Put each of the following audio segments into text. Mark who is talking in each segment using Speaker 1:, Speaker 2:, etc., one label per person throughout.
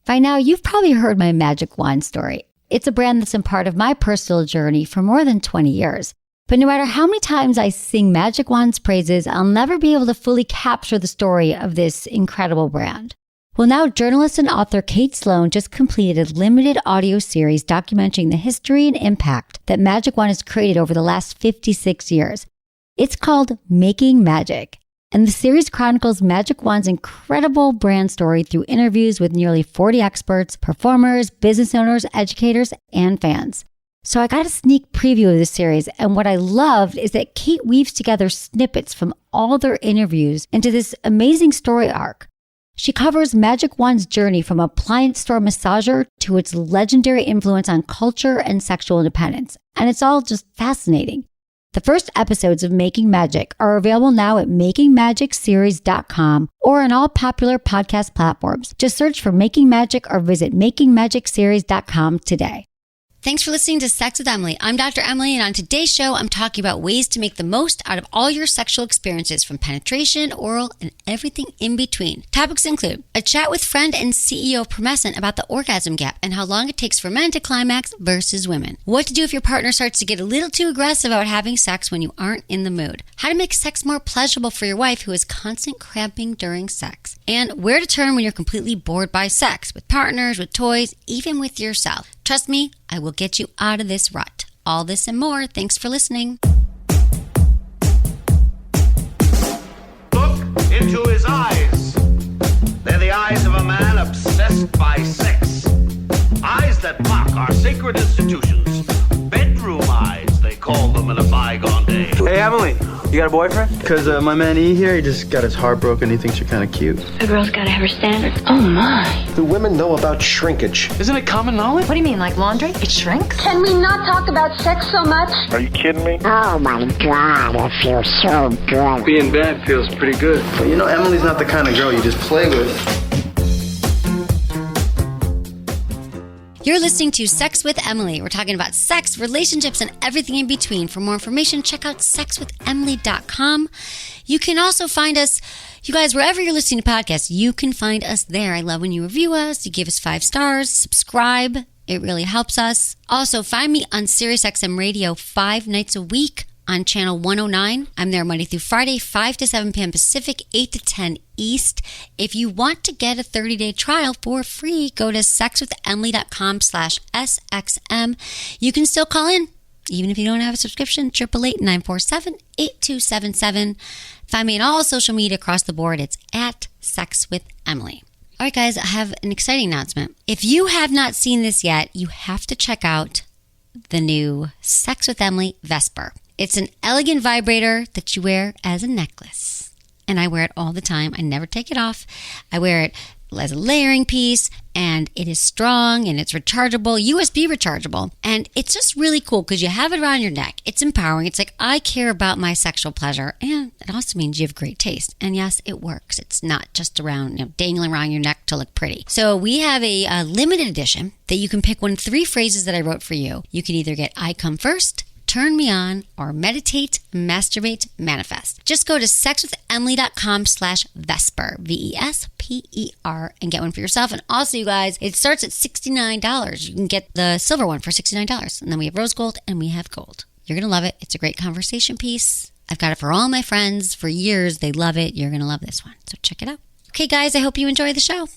Speaker 1: By now, you've probably heard my magic wand story. It's a brand that's been part of my personal journey for more than 20 years. But no matter how many times I sing Magic Wand's praises, I'll never be able to fully capture the story of this incredible brand. Well, now journalist and author Kate Sloan just completed a limited audio series documenting the history and impact that Magic Wand has created over the last 56 years. It's called Making Magic. And the series chronicles Magic Wand's incredible brand story through interviews with nearly 40 experts, performers, business owners, educators, and fans. So I got a sneak preview of this series, and what I loved is that Kate weaves together snippets from all their interviews into this amazing story arc. She covers Magic Wand's journey from appliance store massager to its legendary influence on culture and sexual independence, and it's all just fascinating. The first episodes of Making Magic are available now at makingmagicseries.com or on all popular podcast platforms. Just search for Making Magic or visit makingmagicseries.com today. Thanks for listening to Sex with Emily. I'm Dr. Emily, and on today's show, I'm talking about ways to make the most out of all your sexual experiences, from penetration, oral, and everything in between. Topics include a chat with friend and CEO of Promescent about the orgasm gap and how long it takes for men to climax versus women. What to do if your partner starts to get a little too aggressive about having sex when you aren't in the mood. How to make sex more pleasurable for your wife who has constant cramping during sex. And where to turn when you're completely bored by sex, with partners, with toys, even with yourself. Trust me, I will get you out of this rut. All this and more. Thanks for listening.
Speaker 2: Look into his eyes. They're the eyes of a man obsessed by sex. Eyes that mock our sacred institutions. Bedroom eyes, they call them in a bygone day.
Speaker 3: Hey, Emily, you got a boyfriend? Because my man E here, he just got his heart broken. He thinks you're kind of cute.
Speaker 4: A girl's gotta have her standards. Oh my.
Speaker 5: Do women know about shrinkage?
Speaker 3: Isn't it common knowledge?
Speaker 4: What do you mean, like laundry? It shrinks?
Speaker 6: Can we not talk about sex so much?
Speaker 5: Are you kidding me?
Speaker 7: Oh my God, it feels so good.
Speaker 3: Being bad feels pretty good. But you know, Emily's not the kind of girl you just play with.
Speaker 1: You're listening to Sex with Emily. We're talking about sex, relationships, and everything in between. For more information, check out sexwithemily.com. You can also find us, you guys, wherever you're listening to podcasts, you can find us there. I love when you review us, you give us 5 stars, subscribe. It really helps us. Also, find me on SiriusXM Radio 5 nights a week on channel 109. I'm there Monday through Friday, 5 to 7 p.m. Pacific, 8 to 10 East. If you want to get a 30-day trial for free, go to sexwithemily.com/SXM. You can still call in, even if you don't have a subscription, 888-947-8277. Find me on all social media across the board. It's at Sex with Emily. All right, guys, I have an exciting announcement. If you have not seen this yet, you have to check out the new Sex with Emily Vesper. It's an elegant vibrator that you wear as a necklace. And I wear it all the time. I never take it off. I wear it as a layering piece, and it is strong, and it's rechargeable, USB rechargeable. And it's just really cool because you have it around your neck. It's empowering. It's like, I care about my sexual pleasure. And it also means you have great taste. And yes, it works. It's not just around, dangling around your neck to look pretty. So we have a limited edition that you can pick one of 3 phrases that I wrote for you. You can either get I come first, turn me on, or meditate, masturbate, manifest. Just go to sexwithemily.com/Vesper, VESPER, and get one for yourself. And also, you guys, it starts at $69. You can get the silver one for $69. And then we have rose gold and we have gold. You're going to love it. It's a great conversation piece. I've got it for all my friends for years. They love it. You're going to love this one. So check it out. Okay, guys, I hope you enjoy the show.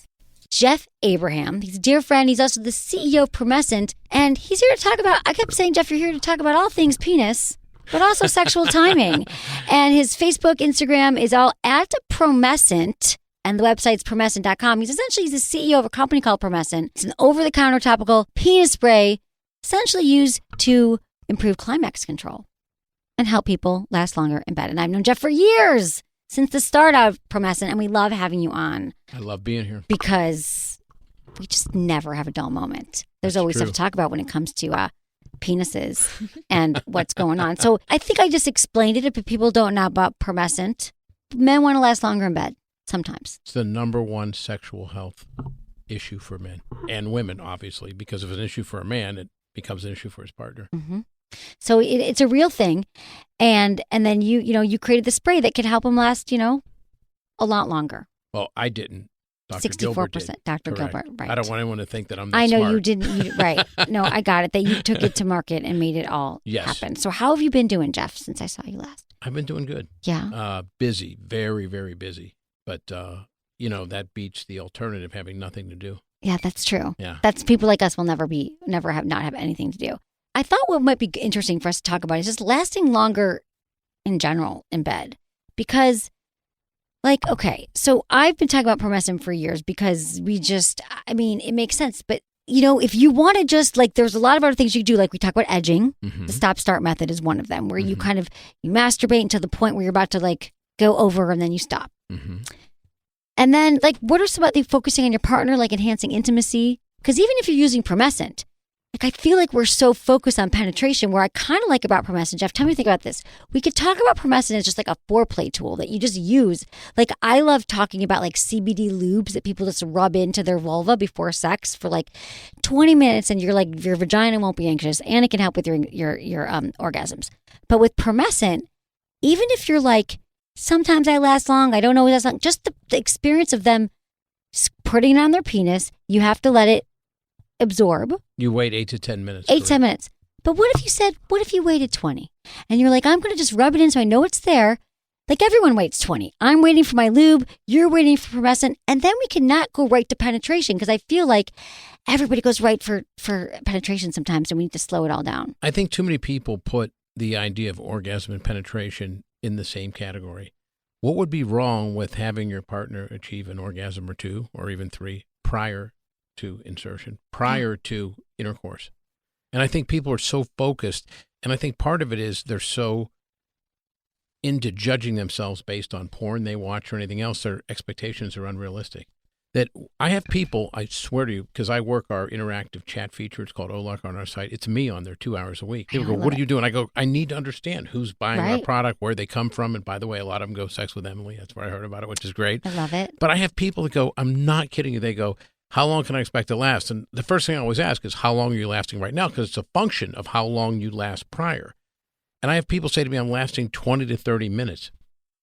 Speaker 1: Jeff Abraham. He's a dear friend. He's also the CEO of Promescent. And he's here to talk about, I kept saying, Jeff, you're here to talk about all things penis, but also sexual timing. And his Facebook, Instagram is all at Promescent. And the website's promescent.com. He's the CEO of a company called Promescent. It's an over-the-counter topical penis spray, essentially used to improve climax control and help people last longer in bed. And I've known Jeff for years, since the start of Promescent, and we love having you on.
Speaker 8: I love being here.
Speaker 1: Because we just never have a dull moment. There's always stuff to talk about when it comes to penises and what's going on. So I think I just explained it. If people don't know about Promescent, men want to last longer in bed sometimes.
Speaker 8: It's the number one sexual health issue for men and women, obviously, because if it's an issue for a man, it becomes an issue for his partner.
Speaker 1: Mm-hmm. So it's a real thing. And then you created the spray that could help him last, a lot longer.
Speaker 8: Well, I didn't. Dr. Gilbert did.
Speaker 1: 64%. Dr.
Speaker 8: Correct.
Speaker 1: Gilbert, right.
Speaker 8: I don't want anyone to think that I'm not
Speaker 1: I know
Speaker 8: smart.
Speaker 1: you didn't. Right. No, I got it. That you took it to market and made it all happen. So how have you been doing, Jeff, since I saw you last?
Speaker 8: I've been doing good.
Speaker 1: Yeah.
Speaker 8: Busy, very, very busy. But, that beats the alternative, having nothing to do.
Speaker 1: Yeah, that's true.
Speaker 8: Yeah.
Speaker 1: That's people like us will not have anything to do. I thought what might be interesting for us to talk about is just lasting longer in general in bed. Because, okay, so I've been talking about Promescent for years because it makes sense. But, if you want to just, there's a lot of other things you do. Like we talk about edging.
Speaker 8: Mm-hmm.
Speaker 1: The stop-start method is one of them, where you kind of, you masturbate until the point where you're about to, go over and then you stop.
Speaker 8: Mm-hmm.
Speaker 1: And then, what are some about the focusing on your partner, enhancing intimacy? Because even if you're using Promescent, I feel like we're so focused on penetration, where I kind of like about Promescent. Jeff, tell me what you think about this. We could talk about Promescent as just a foreplay tool that you just use. I love talking about CBD lubes that people just rub into their vulva before sex for 20 minutes, and your vagina won't be anxious, and it can help with your orgasms. But with Promescent, even if you're sometimes I last long, I don't know last long, just the experience of them putting it on their penis, you have to let it absorb.
Speaker 8: You wait 8 to 10 minutes.
Speaker 1: 8 to 10 minutes. But what if you waited 20? And you're I'm going to just rub it in so I know it's there. Everyone waits 20. I'm waiting for my lube. You're waiting for Promescent. And then we cannot go right to penetration, because I feel like everybody goes right for penetration sometimes, and we need to slow it all down.
Speaker 8: I think too many people put the idea of orgasm and penetration in the same category. What would be wrong with having your partner achieve an orgasm or 2 or even 3 prior to insertion, prior to intercourse? And I think people are so focused, and I think part of it is they're so into judging themselves based on porn they watch or anything else. Their expectations are unrealistic. That I have people, I swear to you, because I work our interactive chat feature, it's called OLAC on our site. It's me on there 2 hours a week. People go, what are you doing? I go, I need to understand who's buying our product, where they come from. And by the way, a lot of them go Sex with Emily. That's where I heard about it, which is great.
Speaker 1: I love it.
Speaker 8: But I have people that go, I'm not kidding you. They go, how long can I expect to last? And the first thing I always ask is, how long are you lasting right now? Because it's a function of how long you last prior. And I have people say to me, I'm lasting 20 to 30 minutes.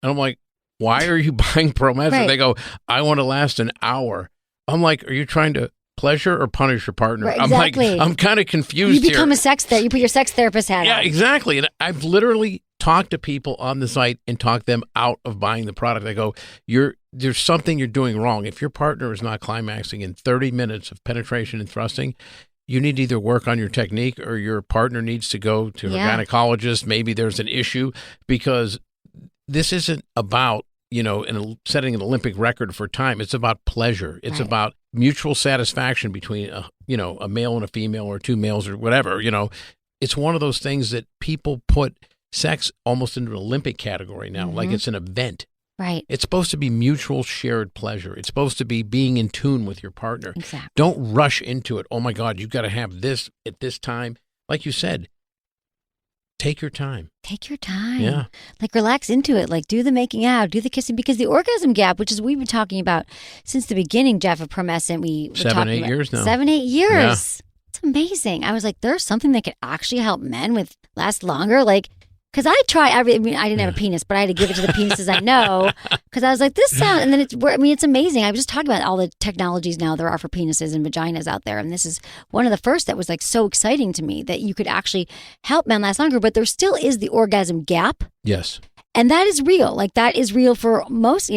Speaker 8: And I'm like, why are you buying Promescent?
Speaker 1: Right.
Speaker 8: They go, I want to last an hour. I'm like, are you trying to pleasure or punish your partner?
Speaker 1: Right, exactly.
Speaker 8: I'm kind of confused
Speaker 1: You become
Speaker 8: here.
Speaker 1: a sex therapist. You put your sex therapist hat on.
Speaker 8: Yeah, exactly. And I've literally talked to people on the site and talked them out of buying the product. I go, there's something you're doing wrong. If your partner is not climaxing in 30 minutes of penetration and thrusting, you need to either work on your technique, or your partner needs to go to a gynecologist. Maybe there's an issue, because this isn't about, setting an Olympic record for time. It's about pleasure. It's about mutual satisfaction between a male and a female, or 2 males, or whatever. It's one of those things that people put sex almost into an Olympic category now, like it's an event.
Speaker 1: Right.
Speaker 8: It's supposed to be mutual shared pleasure. It's supposed to be being in tune with your partner.
Speaker 1: Exactly.
Speaker 8: Don't rush into it. Oh my God, you've got to have this at this time. Like you said, take your time.
Speaker 1: Take your time.
Speaker 8: Yeah.
Speaker 1: Relax into it. Do the making out, do the kissing, because the orgasm gap, which is we've been talking about since the beginning, Jeff, of Promescent, we were
Speaker 8: 7, 8 years now.
Speaker 1: 7, 8 years. Yeah. It's amazing. I was like, there's something that could actually help men last longer. Because I try I didn't have a penis, but I had to give it to the penises I know. Because I was like, this sound, and then it's amazing. I was just talking about all the technologies now there are for penises and vaginas out there. And this is one of the first that was so exciting to me, that you could actually help men last longer. But there still is the orgasm gap.
Speaker 8: Yes.
Speaker 1: And that is real. That is real for most,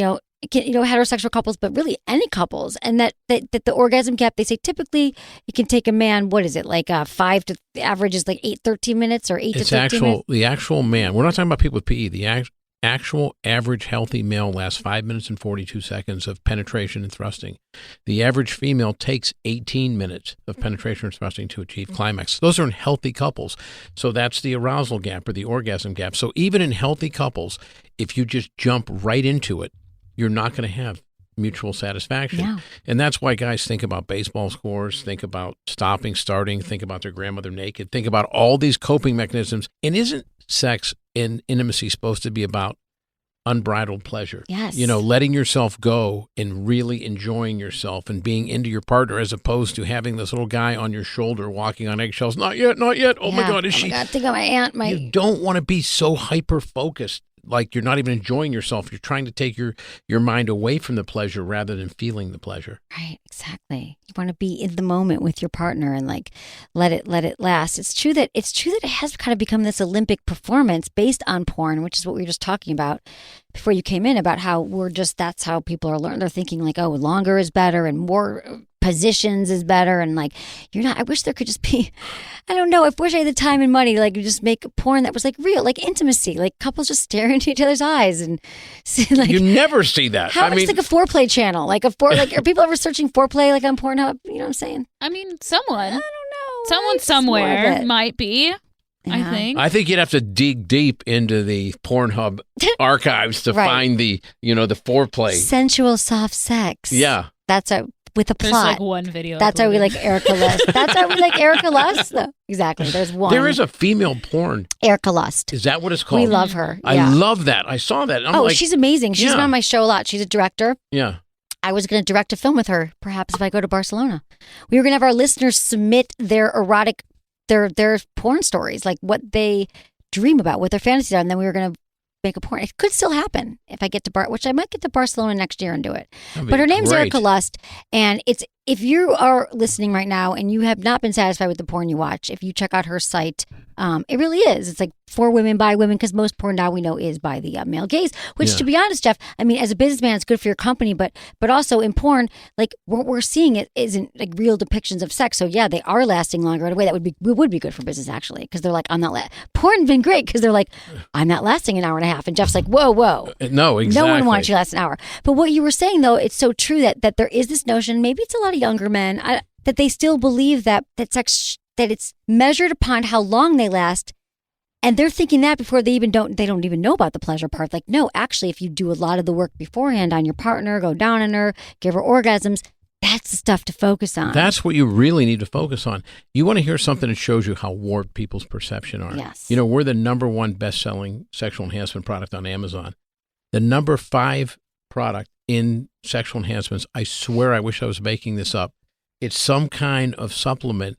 Speaker 1: heterosexual couples, but really any couples. And that the orgasm gap, they say typically it can take a man, what is it, 5 to, the average is 13 minutes or 8 to 15 minutes?
Speaker 8: The actual man, we're not talking about people with PE, the actual average healthy male lasts 5 minutes and 42 seconds of penetration and thrusting. The average female takes 18 minutes of penetration and thrusting to achieve climax. Those are in healthy couples. So that's the arousal gap, or the orgasm gap. So even in healthy couples, if you just jump right into it, you're not going to have mutual satisfaction.
Speaker 1: Yeah.
Speaker 8: And that's why guys think about baseball scores, think about stopping, starting, think about their grandmother naked, think about all these coping mechanisms. And isn't sex and intimacy supposed to be about unbridled pleasure?
Speaker 1: Yes.
Speaker 8: Letting yourself go and really enjoying yourself and being into your partner, as opposed to having this little guy on your shoulder walking on eggshells. Not yet, not yet. Oh my God, is she?
Speaker 1: God, think of my aunt.
Speaker 8: You don't want to be so hyper-focused. like you're not even enjoying yourself. You're trying to take your mind away from the pleasure rather than feeling the pleasure.
Speaker 1: Right, exactly. You want to be in the moment with your partner and like let it last. It's true that it has kind of become this Olympic performance based on porn, which is what we were just talking about before you came in, about how that's how people are learning. They're thinking like, oh, longer is better and more positions is better, and like I wish there could just be, I don't know, I wish I had the time and money to like just make porn that was like real, like intimacy, like couples just staring into each other's eyes and like,
Speaker 8: you never see that.
Speaker 1: It's like a foreplay channel, like are people ever searching foreplay like on Pornhub? You know what I'm saying?
Speaker 9: I mean, someone.
Speaker 1: I don't know.
Speaker 9: Someone somewhere might be.
Speaker 1: Yeah.
Speaker 9: I
Speaker 8: think you'd have to dig deep into the Pornhub archives to
Speaker 1: Right.
Speaker 8: find the foreplay.
Speaker 1: Sensual soft sex.
Speaker 8: Yeah.
Speaker 1: That's with a
Speaker 9: There's
Speaker 1: plot.
Speaker 9: like one video.
Speaker 1: That's why we
Speaker 9: uploaded.
Speaker 1: like Erica Lust. That's why we like Erica Lust. Exactly. There's one.
Speaker 8: There is a female porn.
Speaker 1: Erica Lust.
Speaker 8: Is that what it's called?
Speaker 1: We love her.
Speaker 8: I
Speaker 1: Yeah.
Speaker 8: love that. I saw that. I'm like,
Speaker 1: she's amazing. She's
Speaker 8: Yeah.
Speaker 1: been on my show a lot. She's a director.
Speaker 8: yeah.
Speaker 1: I was going to direct a film with her, perhaps if I go to Barcelona. We were going to have our listeners submit their erotic, their porn stories, like what they dream about, what their fantasies are, and then we were going to make a porn. It could still happen if I get to which I might get to Barcelona next year and do it.
Speaker 8: That'd be
Speaker 1: But her name's
Speaker 8: great.
Speaker 1: Erica Lust, and if you are listening right now and you have not been satisfied with the porn you watch, if you check out her site, it really is. It's like for women by women, because most porn now we know is by the male gaze. Which,
Speaker 8: Yeah.
Speaker 1: to be honest, Jeff, I mean, as a businessman, it's good for your company, but also in porn, like what we're seeing it isn't like real depictions of sex. So yeah, they are lasting longer in a way that would be good for business actually, because they're like, I'm not. Porn's been great because they're like, I'm not lasting an hour and a half, and Jeff's like, whoa.
Speaker 8: No, exactly.
Speaker 1: No one wants you to last an hour. But what you were saying, though, it's so true that there is this notion, maybe it's a lot of younger men, that they still believe that sex, that it's measured upon how long they last. And they're thinking that before they don't even know about the pleasure part. Like, no, actually, if you do a lot of the work beforehand on your partner, go down on her, give her orgasms, that's the stuff to focus on.
Speaker 8: That's what you really need to focus on. You want to hear something that shows you how warped people's perception are.
Speaker 1: Yes.
Speaker 8: We're the number one best-selling sexual enhancement product on Amazon. The number 5 product in sexual enhancements, I swear I wish I was making this up. It's some kind of supplement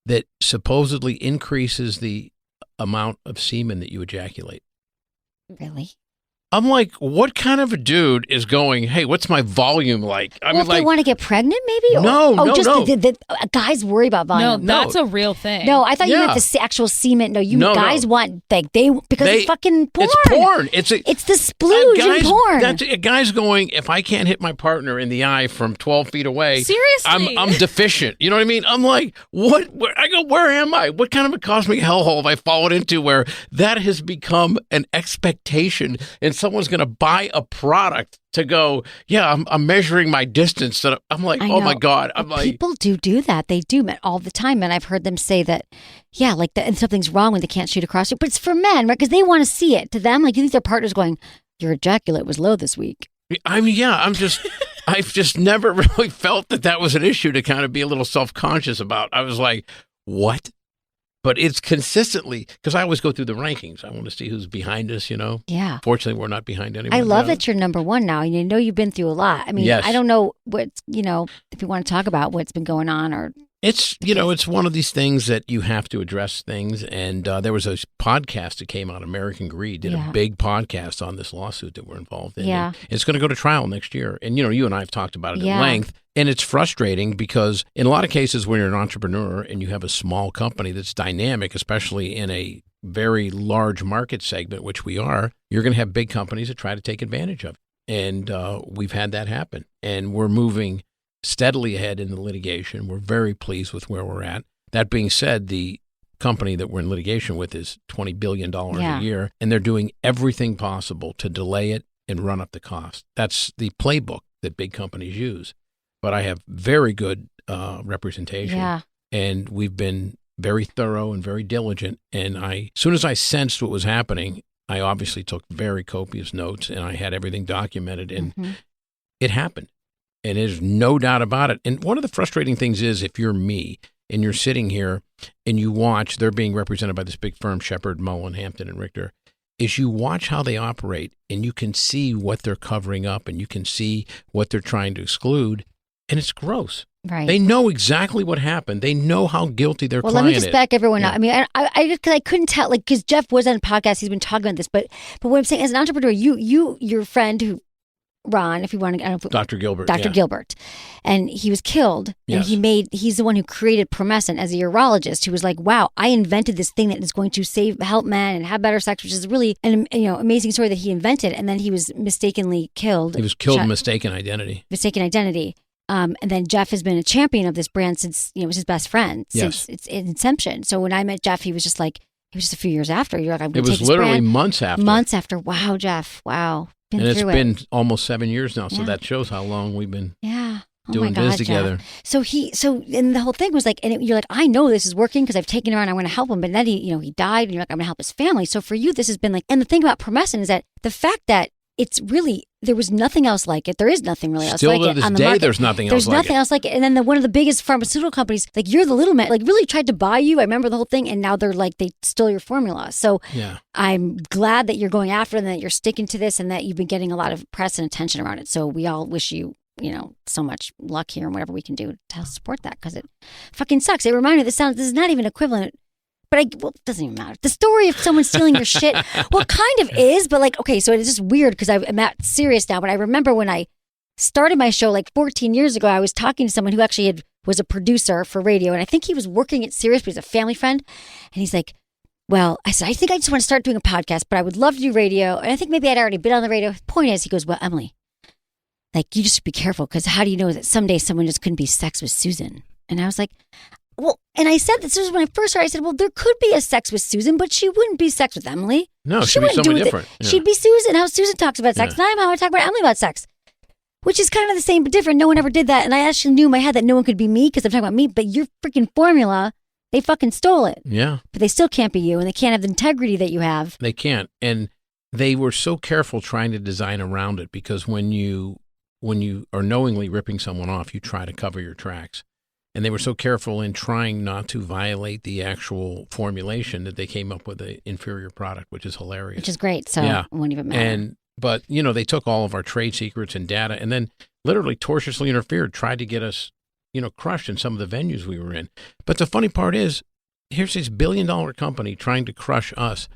Speaker 8: that supposedly increases the amount of semen that you ejaculate.
Speaker 1: Really?
Speaker 8: I'm like, what kind of a dude is going, hey, what's my volume like? I
Speaker 1: Well, if they want to get pregnant, maybe?
Speaker 8: No.
Speaker 1: The guys worry about
Speaker 9: No,
Speaker 1: volume.
Speaker 9: that's a real thing.
Speaker 1: No, I thought you
Speaker 8: Yeah.
Speaker 1: meant the actual semen. No,
Speaker 8: No,
Speaker 1: guys
Speaker 8: no.
Speaker 1: want because it's fucking porn.
Speaker 8: It's porn. It's
Speaker 1: the splooge in porn.
Speaker 8: A guy's going, if I can't hit my partner in the eye from 12 feet away,
Speaker 9: Seriously?
Speaker 8: I'm deficient. You know what I mean? I'm like, what? I go, where am I? What kind of a cosmic hellhole have I fallen into where that has become an expectation and someone's going to buy a product to go, yeah, I'm measuring my distance. That I'm like,
Speaker 1: I
Speaker 8: oh my
Speaker 1: know.
Speaker 8: God. I'm
Speaker 1: But
Speaker 8: like,
Speaker 1: people do that. They do all the time, and I've heard them say that, yeah, like and something's wrong when they can't shoot across it. But it's for men, right? Because they want to see it. To them, like you think their partner's going, your ejaculate was low this week.
Speaker 8: I mean, yeah, I've just never really felt that was an issue to kind of be a little self-conscious about. I was like, what? But it's consistently, because I always go through the rankings. I want to see who's behind us,
Speaker 1: Yeah.
Speaker 8: Fortunately, we're not behind anyone.
Speaker 1: I love
Speaker 8: now.
Speaker 1: that you're number one now. And you've been through a lot. I mean,
Speaker 8: Yes.
Speaker 1: I don't know what's, if you want to talk about what's been going on or.
Speaker 8: It's, it's one of these things that you have to address things. And there was a podcast that came out, American Greed, did a big podcast on this lawsuit that we're involved in.
Speaker 1: Yeah.
Speaker 8: And it's going to go to trial next year. And, you and I have talked about it
Speaker 1: Yeah.
Speaker 8: at length. And it's frustrating because in a lot of cases when you're an entrepreneur and you have a small company that's dynamic, especially in a very large market segment, which we are, you're going to have big companies that try to take advantage of it. And we've had that happen. And we're moving steadily ahead in the litigation. We're very pleased with where we're at. That being said, the company that we're in litigation with is $20 billion a year, and they're doing everything possible to delay it and run up the cost. That's the playbook that big companies use. But I have very good representation, and we've been very thorough and very diligent. And as soon as I sensed what was happening, I obviously took very copious notes, and I had everything documented, and it happened. And there's no doubt about it. And one of the frustrating things is if you're me and you're sitting here and you watch, they're being represented by this big firm, Shepard, Mullen, Hampton, and Richter, is you watch how they operate and you can see what they're covering up and you can see what they're trying to exclude. and it's gross.
Speaker 1: Right.
Speaker 8: They know exactly what happened. They know how guilty their client is.
Speaker 1: Well, let me just back everyone up. I mean, I couldn't tell, like, because Jeff was on a podcast, he's been talking about this, but what I'm saying, as an entrepreneur, your friend who, Ron, if you want to, I don't know,
Speaker 8: Dr. Gilbert.
Speaker 1: Dr. Gilbert, and he was killed, and he's the one who created Promescent as a urologist, who was like, wow, I invented this thing that is going to help men and have better sex, which is really an amazing story that he invented, and then he was mistakenly killed.
Speaker 8: He was killed in mistaken identity.
Speaker 1: And then Jeff has been a champion of this brand since, it was his best friend since its inception. So when I met Jeff, he was just a few years after. You're like, I'm going to take this brand.
Speaker 8: It was literally months after.
Speaker 1: Months after. Wow, Jeff. Wow.
Speaker 8: And it's been almost 7 years now. So that shows how long we've been doing biz together.
Speaker 1: Jeff. And the whole thing was like, you're like, I know this is working because I've taken him around. I want to help him. But then he died, and you're like, I'm going to help his family. So for you, this has been like, and the thing about Promescent is that the fact that it's really, there was nothing else like it. There is nothing really else like it.
Speaker 8: Still to this day, there's nothing else like it.
Speaker 1: There's nothing else like it. And then one of the biggest pharmaceutical companies, like, you're the little man, like, really tried to buy you. I remember the whole thing. And now they're like, they stole your formula. So I'm glad that you're going after them, and that you're sticking to this, and that you've been getting a lot of press and attention around it. So we all wish you, so much luck here, and whatever we can do to help support that, because it fucking sucks. It reminded me, this is not even equivalent. But it doesn't even matter. The story of someone stealing your shit, well, kind of is, but like, okay, so it's just weird because I'm not serious now, but I remember when I started my show like 14 years ago, I was talking to someone who actually was a producer for radio, and I think he was working at Sirius, but he's a family friend, and he's like, well, I said, I think I just want to start doing a podcast, but I would love to do radio, and I think maybe I'd already been on the radio. Point is, he goes, well, Emily, like, you just be careful, because how do you know that someday someone just couldn't be sex with Susan? And I was like, well, and I said, this was when I first started, I said, well, there could be a sex with Susan, but she wouldn't be sex with Emily.
Speaker 8: No, she'd be somebody different.
Speaker 1: Yeah. She'd be Susan, how Susan talks about sex, and I'm how I talk about Emily about sex, which is kind of the same but different. No one ever did that. And I actually knew in my head that no one could be me because I'm talking about me, but your freaking formula, they fucking stole it.
Speaker 8: Yeah.
Speaker 1: But they still can't be you, and they can't have the integrity that you have.
Speaker 8: They can't. And they were so careful trying to design around it, because when you are knowingly ripping someone off, you try to cover your tracks. And they were so careful in trying not to violate the actual formulation that they came up with an inferior product, which is hilarious.
Speaker 1: Which is great. So it won't even matter.
Speaker 8: But they took all of our trade secrets and data, and then literally tortiously interfered, tried to get us, crushed in some of the venues we were in. But the funny part is, here's this billion-dollar company trying to crush us,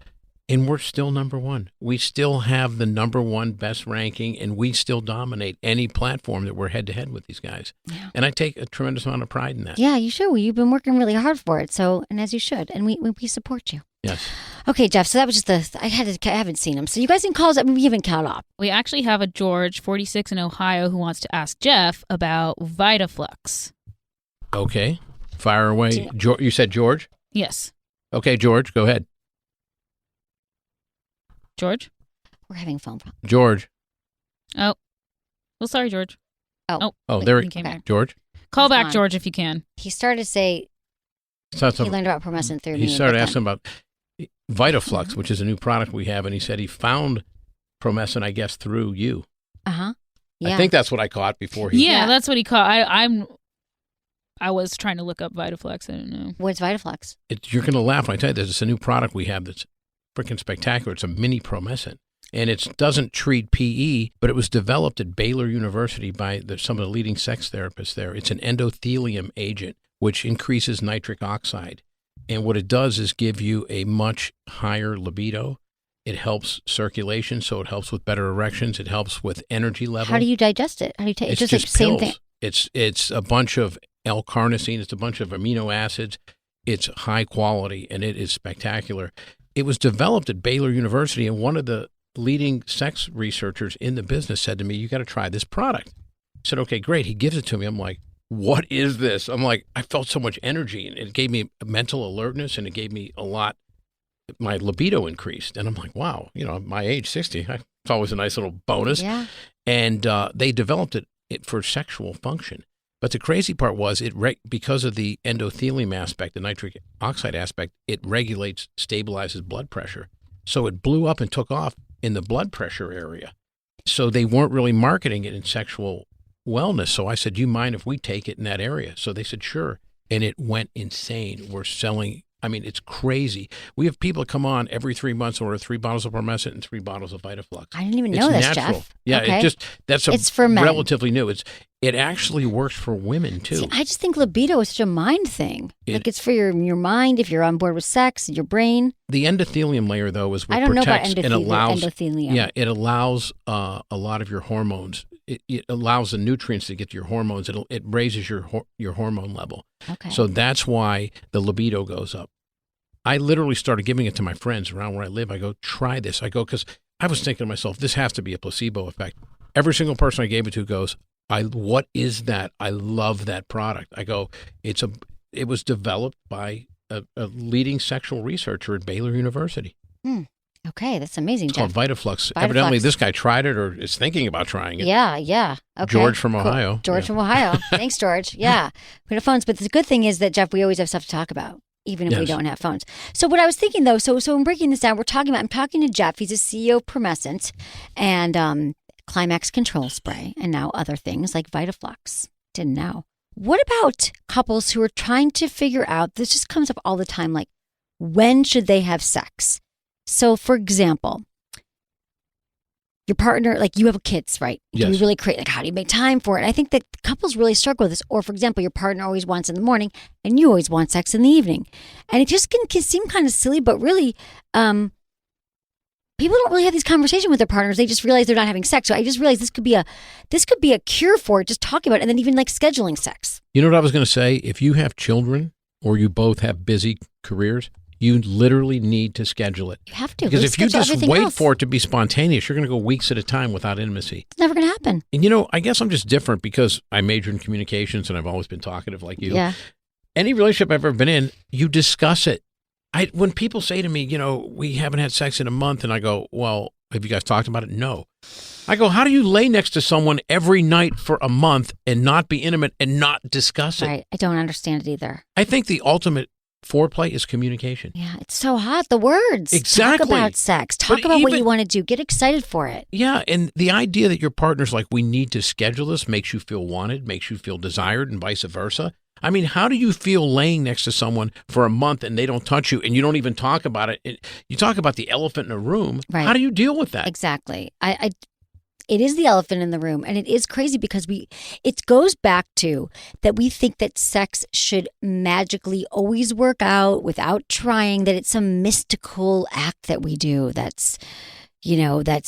Speaker 8: and we're still number one. We still have the number one best ranking, and we still dominate any platform that we're head-to-head with these guys. Yeah. And I take a tremendous amount of pride in that.
Speaker 1: Yeah, you should. Well, you've been working really hard for it, so, and as you should, and we support you.
Speaker 8: Yes.
Speaker 1: Okay, Jeff, so that was just I haven't seen him. So you guys can call us up. We haven't caught up.
Speaker 9: We actually have a George, 46 in Ohio, who wants to ask Jeff about VitaFlux.
Speaker 8: Okay. Fire away. You said George?
Speaker 9: Yes.
Speaker 8: Okay, George, go ahead.
Speaker 9: George?
Speaker 1: We're having phone problems.
Speaker 8: George.
Speaker 9: Oh. Well, sorry, George.
Speaker 1: Oh,
Speaker 8: there
Speaker 9: he came back.
Speaker 8: George?
Speaker 9: Call back, George, if you can.
Speaker 1: He started to say he learned about Promescent through me.
Speaker 8: He started asking about VitaFlux, which is a new product we have, and he said he found Promescent, I guess, through you.
Speaker 1: Uh-huh. Yeah.
Speaker 8: I think that's what I caught before he...
Speaker 9: Yeah, that's what he caught. I was trying to look up VitaFlux. I don't know.
Speaker 1: What's VitaFlux?
Speaker 8: You're going to laugh when I tell you this. It's a new product we have that's freaking spectacular. It's a mini Promescent. And it doesn't treat PE, but it was developed at Baylor University by some of the leading sex therapists there. It's an endothelium agent, which increases nitric oxide. And what it does is give you a much higher libido. It helps circulation, so it helps with better erections. It helps with energy level.
Speaker 1: How do you digest it? How do you take it?
Speaker 8: It's just
Speaker 1: same
Speaker 8: pills.
Speaker 1: Thing.
Speaker 8: It's a bunch of L-carnosine. It's a bunch of amino acids. It's high quality, and it is spectacular. It was developed at Baylor University, and one of the leading sex researchers in the business said to me, you got to try this product. I said, okay, great. He gives it to me. I'm like, what is this? I'm like, I felt so much energy, and it gave me mental alertness, and it gave me a lot. My libido increased, and I'm like, wow, my age, 60, it's always a nice little bonus.
Speaker 1: Yeah.
Speaker 8: And they developed it for sexual function. But the crazy part was because of the endothelium aspect, the nitric oxide aspect, it regulates, stabilizes blood pressure. So it blew up and took off in the blood pressure area. So they weren't really marketing it in sexual wellness. So I said, do you mind if we take it in that area? So they said, sure. And it went insane. We're selling, it's crazy. We have people come on every 3 months, order 3 bottles of Promescent and 3 bottles of VitaFlux.
Speaker 1: I didn't even know this,
Speaker 8: natural.
Speaker 1: Jeff.
Speaker 8: Yeah,
Speaker 1: okay.
Speaker 8: it's
Speaker 1: for men.
Speaker 8: relatively new. it actually works for women too.
Speaker 1: See, I just think libido is such a mind thing. Like it's for your mind, if you're on board with sex, your brain.
Speaker 8: The endothelium layer, though, is what
Speaker 1: I don't
Speaker 8: protects
Speaker 1: know about
Speaker 8: and allows.
Speaker 1: endothelium.
Speaker 8: Yeah, it allows a lot of your hormones. It allows the nutrients to get to your hormones. It raises your hormone level.
Speaker 1: Okay.
Speaker 8: So that's why the libido goes up. I literally started giving it to my friends around where I live. I go, try this. I go, because I was thinking to myself, this has to be a placebo effect. Every single person I gave it to goes, what is that? I love that product. I go, it was developed by a leading sexual researcher at Baylor University.
Speaker 1: Okay, that's amazing.
Speaker 8: It's called VitaFlux. Evidently, this guy tried it or is thinking about trying it.
Speaker 1: Yeah. Okay.
Speaker 8: George from
Speaker 1: Cool.
Speaker 8: Ohio.
Speaker 1: George from Ohio. Thanks, George. Yeah. We have phones, but the good thing is that, Jeff, we always have stuff to talk about, even if we don't have phones. So what I was thinking, though, so in breaking this down, I'm talking to Jeff. He's a CEO of Promescent and Climax Control Spray, and now other things like VitaFlux. Didn't know. What about couples who are trying to figure out, this just comes up all the time, like, when should they have sex? So, for example, your partner, like you have kids, right?
Speaker 8: Yes.
Speaker 1: You really create, like, how do you make time for it? I think that couples really struggle with this. Or, for example, your partner always wants in the morning and you always want sex in the evening. And it just can seem kind of silly, but really, people don't really have these conversations with their partners. They just realize they're not having sex. So I just realized this could be a cure for it, just talking about it, and then even like scheduling sex.
Speaker 8: You know what I was going to say? If you have children or you both have busy careers, you literally need to schedule it.
Speaker 1: You have to.
Speaker 8: Because if you just wait
Speaker 1: else,
Speaker 8: for it to be spontaneous, you're going to go weeks at a time without intimacy.
Speaker 1: it's never going to happen.
Speaker 8: And I guess I'm just different because I majored in communications and I've always been talkative like you.
Speaker 1: Yeah.
Speaker 8: Any relationship I've ever been in, you discuss it. When people say to me, we haven't had sex in a month, and I go, well, have you guys talked about it? No. I go, how do you lay next to someone every night for a month and not be intimate and not discuss it?
Speaker 1: Right. I don't understand it either.
Speaker 8: I think the ultimate foreplay is communication.
Speaker 1: Yeah, it's so hot. The words.
Speaker 8: Exactly.
Speaker 1: Talk about sex. Talk about what you want to do. Get excited for it.
Speaker 8: Yeah, and the idea that your partner's like, we need to schedule this makes you feel wanted, makes you feel desired, and vice versa. I mean, how do you feel laying next to someone for a month and they don't touch you and you don't even talk about it? You talk about the elephant in a room.
Speaker 1: Right.
Speaker 8: How do you deal with that?
Speaker 1: Exactly. It is the elephant in the room, and it is crazy because it goes back to that we think that sex should magically always work out without trying, that it's some mystical act that we do that's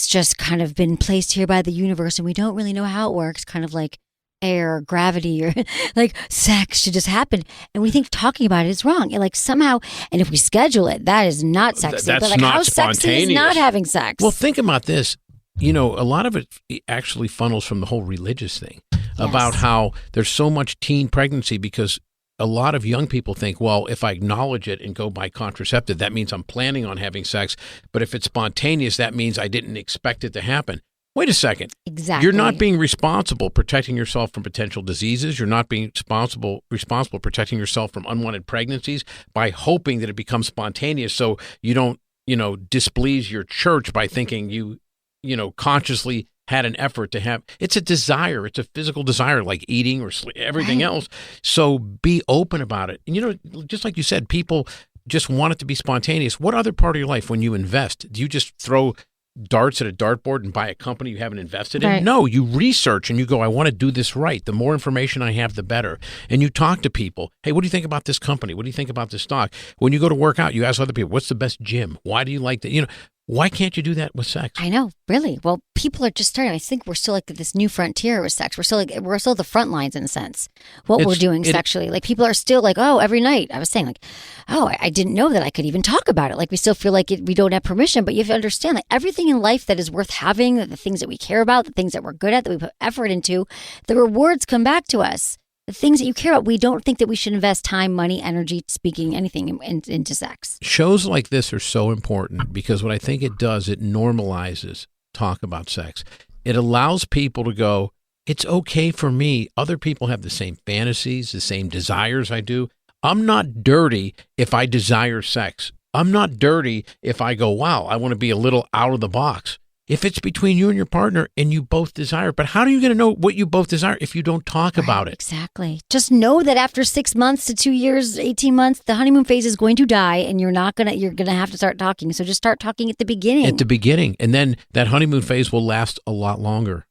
Speaker 1: just kind of been placed here by the universe, and we don't really know how it works, kind of like air, gravity, or like sex should just happen. And we think talking about it is wrong. And like somehow, and if we schedule it, that is not sexy.
Speaker 8: That's
Speaker 1: but like
Speaker 8: not
Speaker 1: how sexy is
Speaker 8: spontaneous.
Speaker 1: not having sex?
Speaker 8: Well, think about this. A lot of it actually funnels from the whole religious thing about how there's so much teen pregnancy because a lot of young people think, well, if I acknowledge it and go buy contraceptive, that means I'm planning on having sex. But if it's spontaneous, that means I didn't expect it to happen. Wait a second.
Speaker 1: Exactly.
Speaker 8: You're not being responsible protecting yourself from potential diseases. You're not being responsible protecting yourself from unwanted pregnancies by hoping that it becomes spontaneous so you don't, displease your church by thinking you consciously had an effort to have. It's a desire. It's a physical desire like eating or sleep, everything else. So be open about it. And, just like you said, people just want it to be spontaneous. What other part of your life when you invest, do you just throw darts at a dartboard and buy a company you haven't invested in?
Speaker 1: Right.
Speaker 8: No, you research and you go, I want to do this right. The more information I have, the better. And you talk to people. Hey, what do you think about this company? What do you think about this stock? When you go to work out, you ask other people, what's the best gym? Why do you like that? Why can't you do that with sex?
Speaker 1: I know, really. Well, people are just starting. I think we're still like this new frontier with sex. We're still the front lines in a sense. We're doing sexually. Like people are still like, oh, every night. I was saying like, oh, I didn't know that I could even talk about it. Like we still feel like we don't have permission, but you have to understand that everything in life that is worth having, the things that we care about, the things that we're good at, that we put effort into, the rewards come back to us. The things that you care about, we don't think that we should invest time, money, energy, speaking, anything into sex.
Speaker 8: Shows like this are so important because what I think it does, it normalizes talk about sex. It allows people to go, it's okay for me. Other people have the same fantasies, the same desires I do. I'm not dirty if I desire sex. I'm not dirty if I go, wow, I want to be a little out of the box. If it's between you and your partner and you both desire, but how are you going to know what you both desire if you don't talk about it?
Speaker 1: Exactly. Just know that after 6 months to 2 years, 18 months, the honeymoon phase is going to die and you're going to have to start talking. So just start talking at the beginning.
Speaker 8: At the beginning. And then that honeymoon phase will last a lot longer.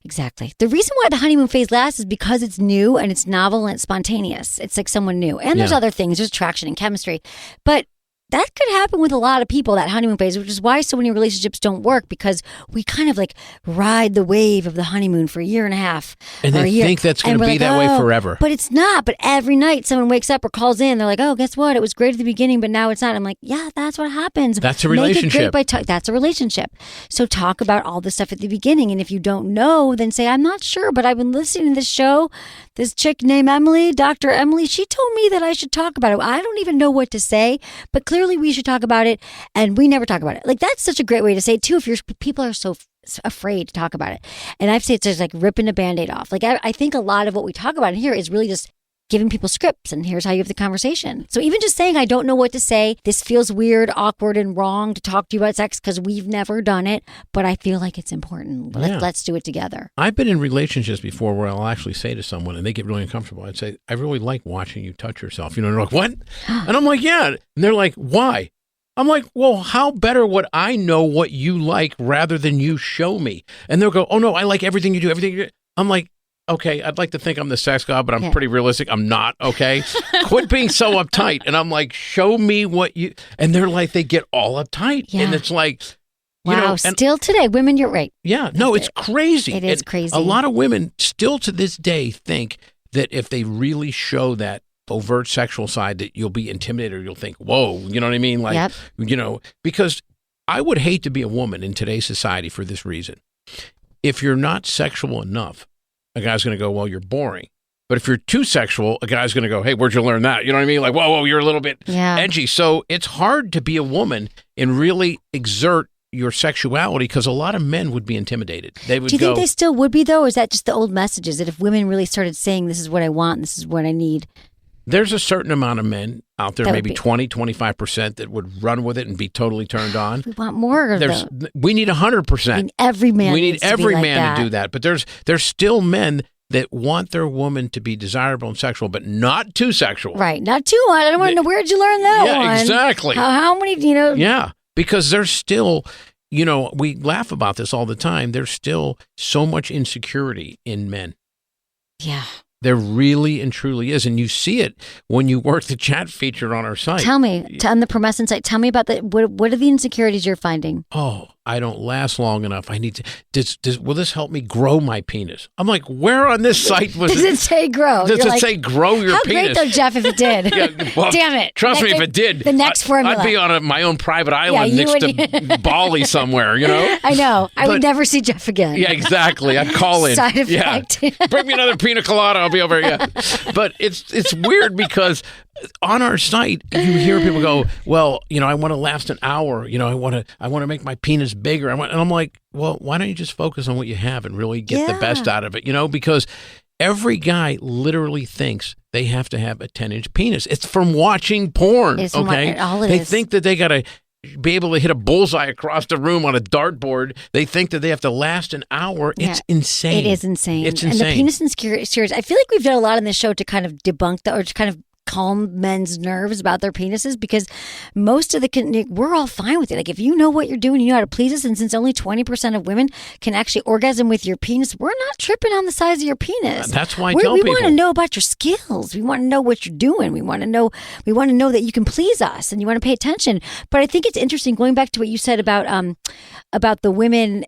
Speaker 1: Exactly. The reason why the honeymoon phase lasts is because it's new and it's novel and it's spontaneous. It's like someone new. And there's other things. There's attraction and chemistry. But that could happen with a lot of people, that honeymoon phase, which is why so many relationships don't work, because we kind of like ride the wave of the honeymoon for a year and a half.
Speaker 8: And they think that's going to be that way forever.
Speaker 1: But it's not. But every night someone wakes up or calls in, they're like, oh, guess what? It was great at the beginning, but now it's not. I'm like, yeah, that's what happens.
Speaker 8: That's a relationship.
Speaker 1: That's a relationship. So talk about all this stuff at the beginning. And if you don't know, then say, I'm not sure, but I've been listening to this show. This chick named Emily, Dr. Emily, she told me that I should talk about it. I don't even know what to say, but clearly we should talk about it, and we never talk about it. Like, that's such a great way to say it too, if people are so afraid to talk about it. And I've said it's just like ripping a Band-Aid off. Like, I think a lot of what we talk about in here is really just giving people scripts, and here's how you have the conversation. So even just saying, I don't know what to say, this feels weird, awkward, and wrong to talk to you about sex because we've never done it, but I feel like it's important. Let's do it together.
Speaker 8: I've been in relationships before where I'll actually say to someone, and they get really uncomfortable, I'd say, I really like watching you touch yourself. You know, they're like, what? And I'm like, yeah. And they're like, why? I'm like, well, how better would I know what you like rather than you show me? And they'll go, oh, no, I like everything you do, everything you do. I'm like, okay, I'd like to think I'm the sex god, but I'm pretty realistic. I'm not, okay? Quit being so uptight. And I'm like, show me what you... And they're like, they get all uptight. Yeah. And it's like...
Speaker 1: Wow, still today, women, you're right.
Speaker 8: Yeah, no, it's crazy.
Speaker 1: It is crazy.
Speaker 8: A lot of women still to this day think that if they really show that overt sexual side, that you'll be intimidated or you'll think, whoa, you know what I mean? Like, you know, because I would hate to be a woman in today's society for this reason. If you're not sexual enough, a guy's going to go, well, you're boring. But if you're too sexual, a guy's going to go, hey, where'd you learn that? You know what I mean? Like, whoa, you're a little bit edgy. So it's hard to be a woman and really exert your sexuality because a lot of men would be intimidated. They would.
Speaker 1: Do you think they still would be, though? Or is that just the old messages that if women really started saying, this is what I want, this is what I need?
Speaker 8: There's a certain amount of men out there, maybe 20, 25%, that would run with it and be totally turned on.
Speaker 1: We want more of them.
Speaker 8: We need 100%.
Speaker 1: I mean, every man
Speaker 8: We need every
Speaker 1: like
Speaker 8: man
Speaker 1: that.
Speaker 8: to do that. But there's still men that want their woman to be desirable and sexual, but not too sexual.
Speaker 1: Right. Not too much. I don't want to know, where'd you learn that one?
Speaker 8: Yeah, exactly.
Speaker 1: How many, you know?
Speaker 8: Yeah, because there's still, you know, we laugh about this all the time. There's still so much insecurity in men.
Speaker 1: Yeah.
Speaker 8: There really and truly is. And you see it when you work the chat feature on our site.
Speaker 1: Tell me, on the Promescent site, tell me about what are the insecurities you're finding?
Speaker 8: Oh, I don't last long enough. I need to, will this help me grow my penis? I'm like, where on this site was
Speaker 1: Does it say grow?
Speaker 8: Does it say grow your
Speaker 1: how
Speaker 8: penis?
Speaker 1: How great though, Jeff, if it did.
Speaker 8: Well,
Speaker 1: damn it.
Speaker 8: Trust me, if it did.
Speaker 1: The next formula.
Speaker 8: I'd be on my own private island next to Bali somewhere, you know?
Speaker 1: I know. I would never see Jeff again.
Speaker 8: Yeah, exactly. I'd call in.
Speaker 1: Side effect.
Speaker 8: Yeah. Bring me another pina colada. I'll be over here. Yeah. But it's weird because on our site, you hear people go, well, you know, I want to last an hour. You know, I want to make my penis bigger. And I'm like, well, why don't you just focus on what you have and really get the best out of it? You know, because every guy literally thinks they have to have a 10-inch penis. It's from watching porn. They think that they got to be able to hit a bullseye across the room on a dartboard. They think that they have to last an hour. Yeah, it's insane.
Speaker 1: It is insane.
Speaker 8: It's insane.
Speaker 1: And the penis insecurities, I feel like we've done a lot in this show to kind of debunk or to kind of calm men's nerves about their penises, because most of we're all fine with it. Like, if you know what you're doing, you know how to please us, and since only 20% of women can actually orgasm with your penis, we're not tripping on the size of your penis.
Speaker 8: That's why I tell people.
Speaker 1: We want to know about your skills. We want to know what you're doing. We want to know that you can please us and you want to pay attention. But I think it's interesting, going back to what you said about the women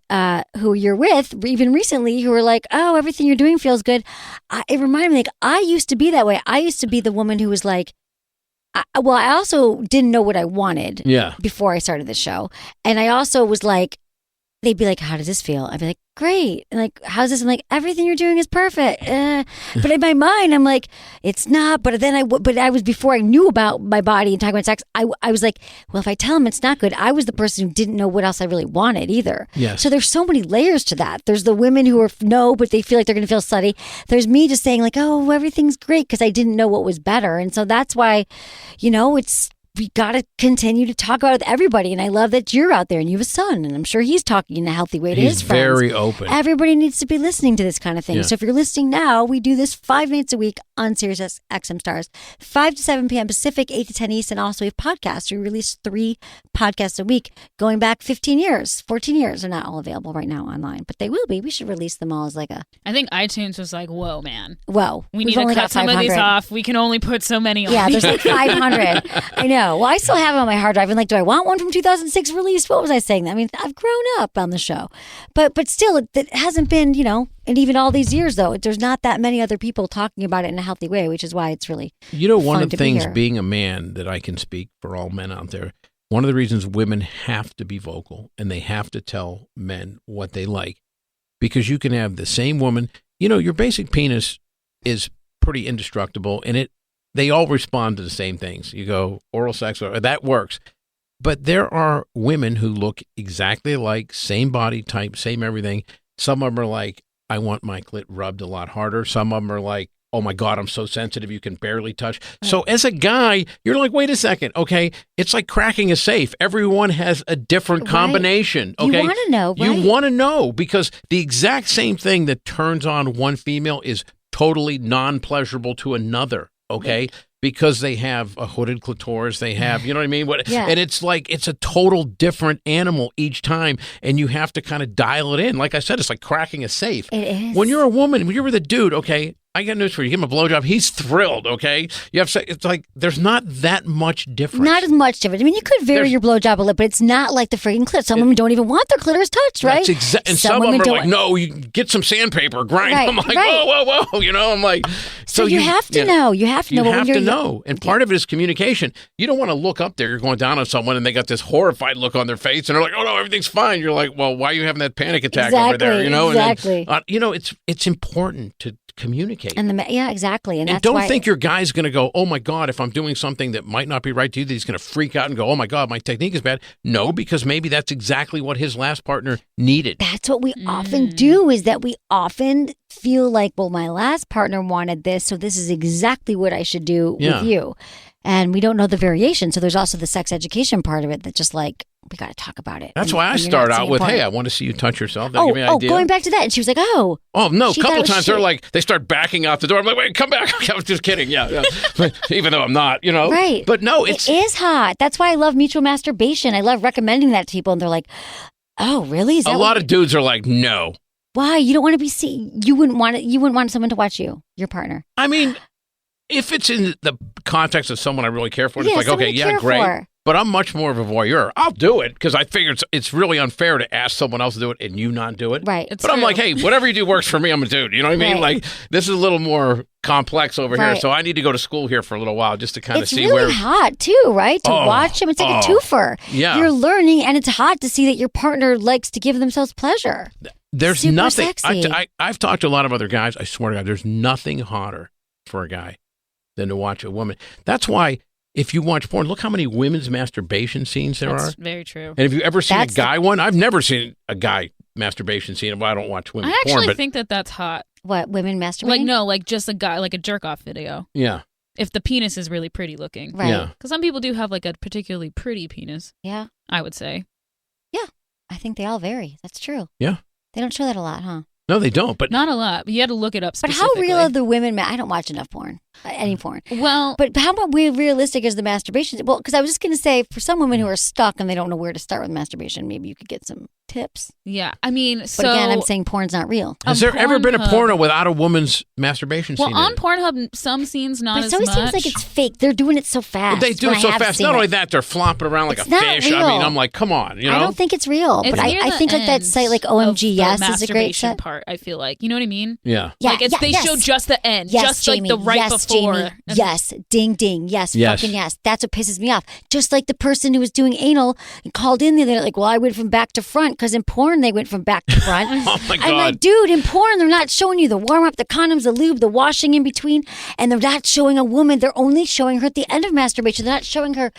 Speaker 1: who you're with, even recently, who were like, oh, everything you're doing feels good. It reminded me, like, I used to be that way. I used to be the woman who was like, I also didn't know what I wanted before I started the show. And I also was like, they'd be like, how does this feel? I'd be like, great. And like, how's this? I'm like, everything you're doing is perfect. But in my mind, I'm like, it's not. But then I was, before I knew about my body and talking about sex, I was like, well, if I tell them it's not good, I was the person who didn't know what else I really wanted either.
Speaker 8: Yes.
Speaker 1: So there's so many layers to that. There's the women who are no, but they feel like they're going to feel slutty. There's me just saying like, oh, everything's great because I didn't know what was better. And so that's why, you know, it's we got to continue to talk about it with everybody. And I love that you're out there and you have a son, and I'm sure he's talking in a healthy way to his friends.
Speaker 8: He's very open.
Speaker 1: Everybody needs to be listening to this kind of thing.
Speaker 8: Yeah.
Speaker 1: So if you're listening now, we do this 5 nights a week on Sirius XM Stars, 5 to 7 p.m. Pacific, 8 to 10 East. And also we have podcasts. We release 3 podcasts a week going back 15 years, 14 years. They're not all available right now online, but they will be. We should release them all as like a...
Speaker 9: I think iTunes was like, whoa, man.
Speaker 1: Whoa.
Speaker 9: We need to cut some of these off. We can only put so many on.
Speaker 1: Yeah, there's like 500. I know. Well, I still have it on my hard drive. And like, do I want one from 2006 release? What was I saying? I mean, I've grown up on the show. But still, it hasn't been, and even all these years, though, there's not that many other people talking about it in a healthy way, which is why it's really
Speaker 8: one of the things,
Speaker 1: be
Speaker 8: being a man, that I can speak for all men out there, one of the reasons women have to be vocal and they have to tell men what they like, because you can have the same woman, your basic penis is pretty indestructible, and they all respond to the same things. You go oral sex, or that works. But there are women who look exactly alike, same body type, same everything. Some of them are like, I want my clit rubbed a lot harder. Some of them are like, oh my God, I'm so sensitive, you can barely touch. So as a guy, you're like, wait a second, okay? It's like cracking a safe. Everyone has a different combination, okay?
Speaker 1: You want to know, right?
Speaker 8: You want to know, because the exact same thing that turns on one female is totally non-pleasurable to another, okay? Because they have a hooded clitoris, they have, you know what I mean? And it's like, it's a total different animal each time, and you have to kind of dial it in. Like I said, it's like cracking a safe.
Speaker 1: It is.
Speaker 8: When you're a woman, when you're with a dude, okay, I got news for you. Give him a blowjob, he's thrilled, okay? You have sex, it's like, there's not that much difference.
Speaker 1: Not as much difference. I mean, you could vary your blowjob a little, but it's not like the freaking clit. Some women don't even want their clitoris touched, right?
Speaker 8: That's and some of them are like, no, you get some sandpaper, grind.
Speaker 1: Right,
Speaker 8: I'm like,
Speaker 1: right.
Speaker 8: whoa, I'm like,
Speaker 1: so you have to know. You have to know.
Speaker 8: You have to know. And part of it is communication. You don't want to look up there. You're going down on someone and they got this horrified look on their face and they're like, oh no, everything's fine. You're like, well, why are you having that panic attack over there?
Speaker 1: Exactly.
Speaker 8: And then, it's important to communicate.
Speaker 1: And exactly. And that's
Speaker 8: don't
Speaker 1: why
Speaker 8: think your guy's going to go, oh my God, if I'm doing something that might not be right to you, that he's going to freak out and go, oh my God, my technique is bad. No, because maybe that's exactly what his last partner needed.
Speaker 1: That's what we often do, is that we often feel like, well, my last partner wanted this, so this is exactly what I should do with you. And we don't know the variation. So there's also the sex education part of it that just like, we got to talk about it.
Speaker 8: That's why I start out with, hey, I want to see you touch yourself. That'll give me an idea.
Speaker 1: Going back to that. And she was like, oh.
Speaker 8: Oh, no. A couple times they're like, they start backing out the door. I'm like, wait, come back. I was just kidding. Yeah. Even though I'm not,
Speaker 1: Right.
Speaker 8: But no,
Speaker 1: it is hot. That's why I love mutual masturbation. I love recommending that to people. And they're like, oh, really? Is that
Speaker 8: a lot of dudes are like, no.
Speaker 1: Why? You don't want to be seen. You wouldn't want someone to watch you, your partner.
Speaker 8: I mean, if it's in the context of someone I really care for, it's like, okay, yeah, great.
Speaker 1: For.
Speaker 8: But I'm much more of a voyeur. I'll do it because I figure it's really unfair to ask someone else to do it and you not do it.
Speaker 1: Right.
Speaker 8: But I'm like, hey, whatever you do works for me. I'm a dude. You know what I mean?
Speaker 1: Right.
Speaker 8: Like, this is a little more complex over here. So I need to go to school here for a little while just to kind of see where.
Speaker 1: It's really hot, too, right? To watch him. It's like a twofer.
Speaker 8: Yeah.
Speaker 1: You're learning, and it's hot to see that your partner likes to give themselves pleasure.
Speaker 8: There's
Speaker 1: Super
Speaker 8: nothing.
Speaker 1: sexy.
Speaker 8: I've talked to a lot of other guys. I swear to God, there's nothing hotter for a guy than to watch a woman. That's why if you watch porn, look how many women's masturbation scenes there are.
Speaker 9: That's very true.
Speaker 8: And have you ever seen a guy one? I've never seen a guy masturbation scene. Well, I don't watch women's porn.
Speaker 9: I actually think that's hot.
Speaker 1: What, women masturbating?
Speaker 9: Like, no, like just a guy, like a jerk-off video.
Speaker 8: Yeah.
Speaker 9: If the penis is really pretty looking.
Speaker 1: Right.
Speaker 8: Yeah.
Speaker 9: Because some people do have like a particularly pretty penis.
Speaker 1: Yeah.
Speaker 9: I would say.
Speaker 1: Yeah. I think they all vary. That's true.
Speaker 8: Yeah.
Speaker 1: They don't show that a lot, huh?
Speaker 8: No, they don't. But
Speaker 9: not a lot. But you had to look it up specifically.
Speaker 1: But how real are the women? I don't watch enough porn, any porn.
Speaker 9: Well,
Speaker 1: but how realistic is the masturbation? Well, because I was just going to say, for some women who are stuck and they don't know where to start with masturbation, maybe you could get some tips.
Speaker 9: Yeah, I mean,
Speaker 1: but again, I'm saying porn's not real.
Speaker 8: Has there ever been a porno without a woman's masturbation scene?
Speaker 9: Well, on Pornhub, some scenes not as much.
Speaker 1: But it always seems like it's fake. They're doing it so fast.
Speaker 8: Well, they do it so fast. Not only that, they're flopping around like a fish.
Speaker 1: Real.
Speaker 8: I mean, I'm like, come on,
Speaker 1: I don't think it's real. But I think like that site, like OMG Yes, is a great set.
Speaker 9: Part. I feel like, you know what I mean?
Speaker 8: Yeah.
Speaker 9: Like they show just the end, just
Speaker 1: Jamie,
Speaker 9: like the right before.
Speaker 1: Jamie, yes, ding ding, yes, fucking yes. That's what pisses me off. Just like the person who was doing anal and called in the other, like, well, I went from back to front because in porn they went from back to front.
Speaker 8: Oh my God.
Speaker 1: I'm like, dude, in porn they're not showing you the warm up, the condoms, the lube, the washing in between, and they're not showing a woman. They're only showing her at the end of masturbation. They're not showing her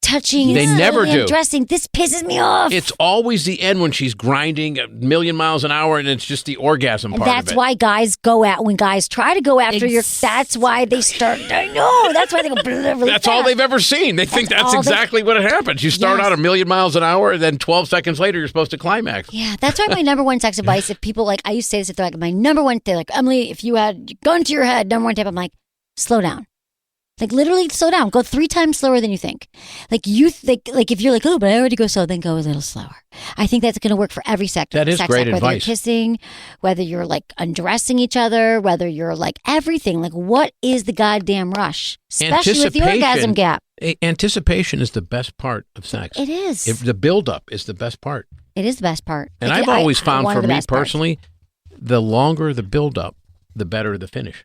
Speaker 1: touching.
Speaker 8: They never
Speaker 1: slowly
Speaker 8: do.
Speaker 1: Undressing. This pisses me off.
Speaker 8: It's always the end when she's grinding a million miles an hour, and it's just the orgasm
Speaker 1: and
Speaker 8: part
Speaker 1: that's
Speaker 8: of it.
Speaker 1: why guys go out when guys try to go after that's why they start. I know. That's why they go. Really
Speaker 8: That's all they've ever seen. They think that's exactly what happens. You start out a million miles an hour, and then 12 seconds later, you're supposed to climax.
Speaker 1: Yeah, that's why my number one sex advice. If people I used to say this, if they're like my number one thing, like Emily, if you had gun to your head, number one tip, I'm like, slow down. Like literally slow down. Go 3 times slower than you think. Like you think, like if you're like, oh, but I already go slow, then go a little slower. I think that's going to work for every sector.
Speaker 8: That is
Speaker 1: sex
Speaker 8: great
Speaker 1: act, whether
Speaker 8: advice.
Speaker 1: you're kissing, whether you're like undressing each other, whether you're like everything. Like what is the goddamn rush? Especially with the orgasm gap.
Speaker 8: Anticipation is the best part of sex.
Speaker 1: It is.
Speaker 8: The buildup is the best part.
Speaker 1: It is the best part.
Speaker 8: And I've always found for me personally, the longer the buildup, the better the finish.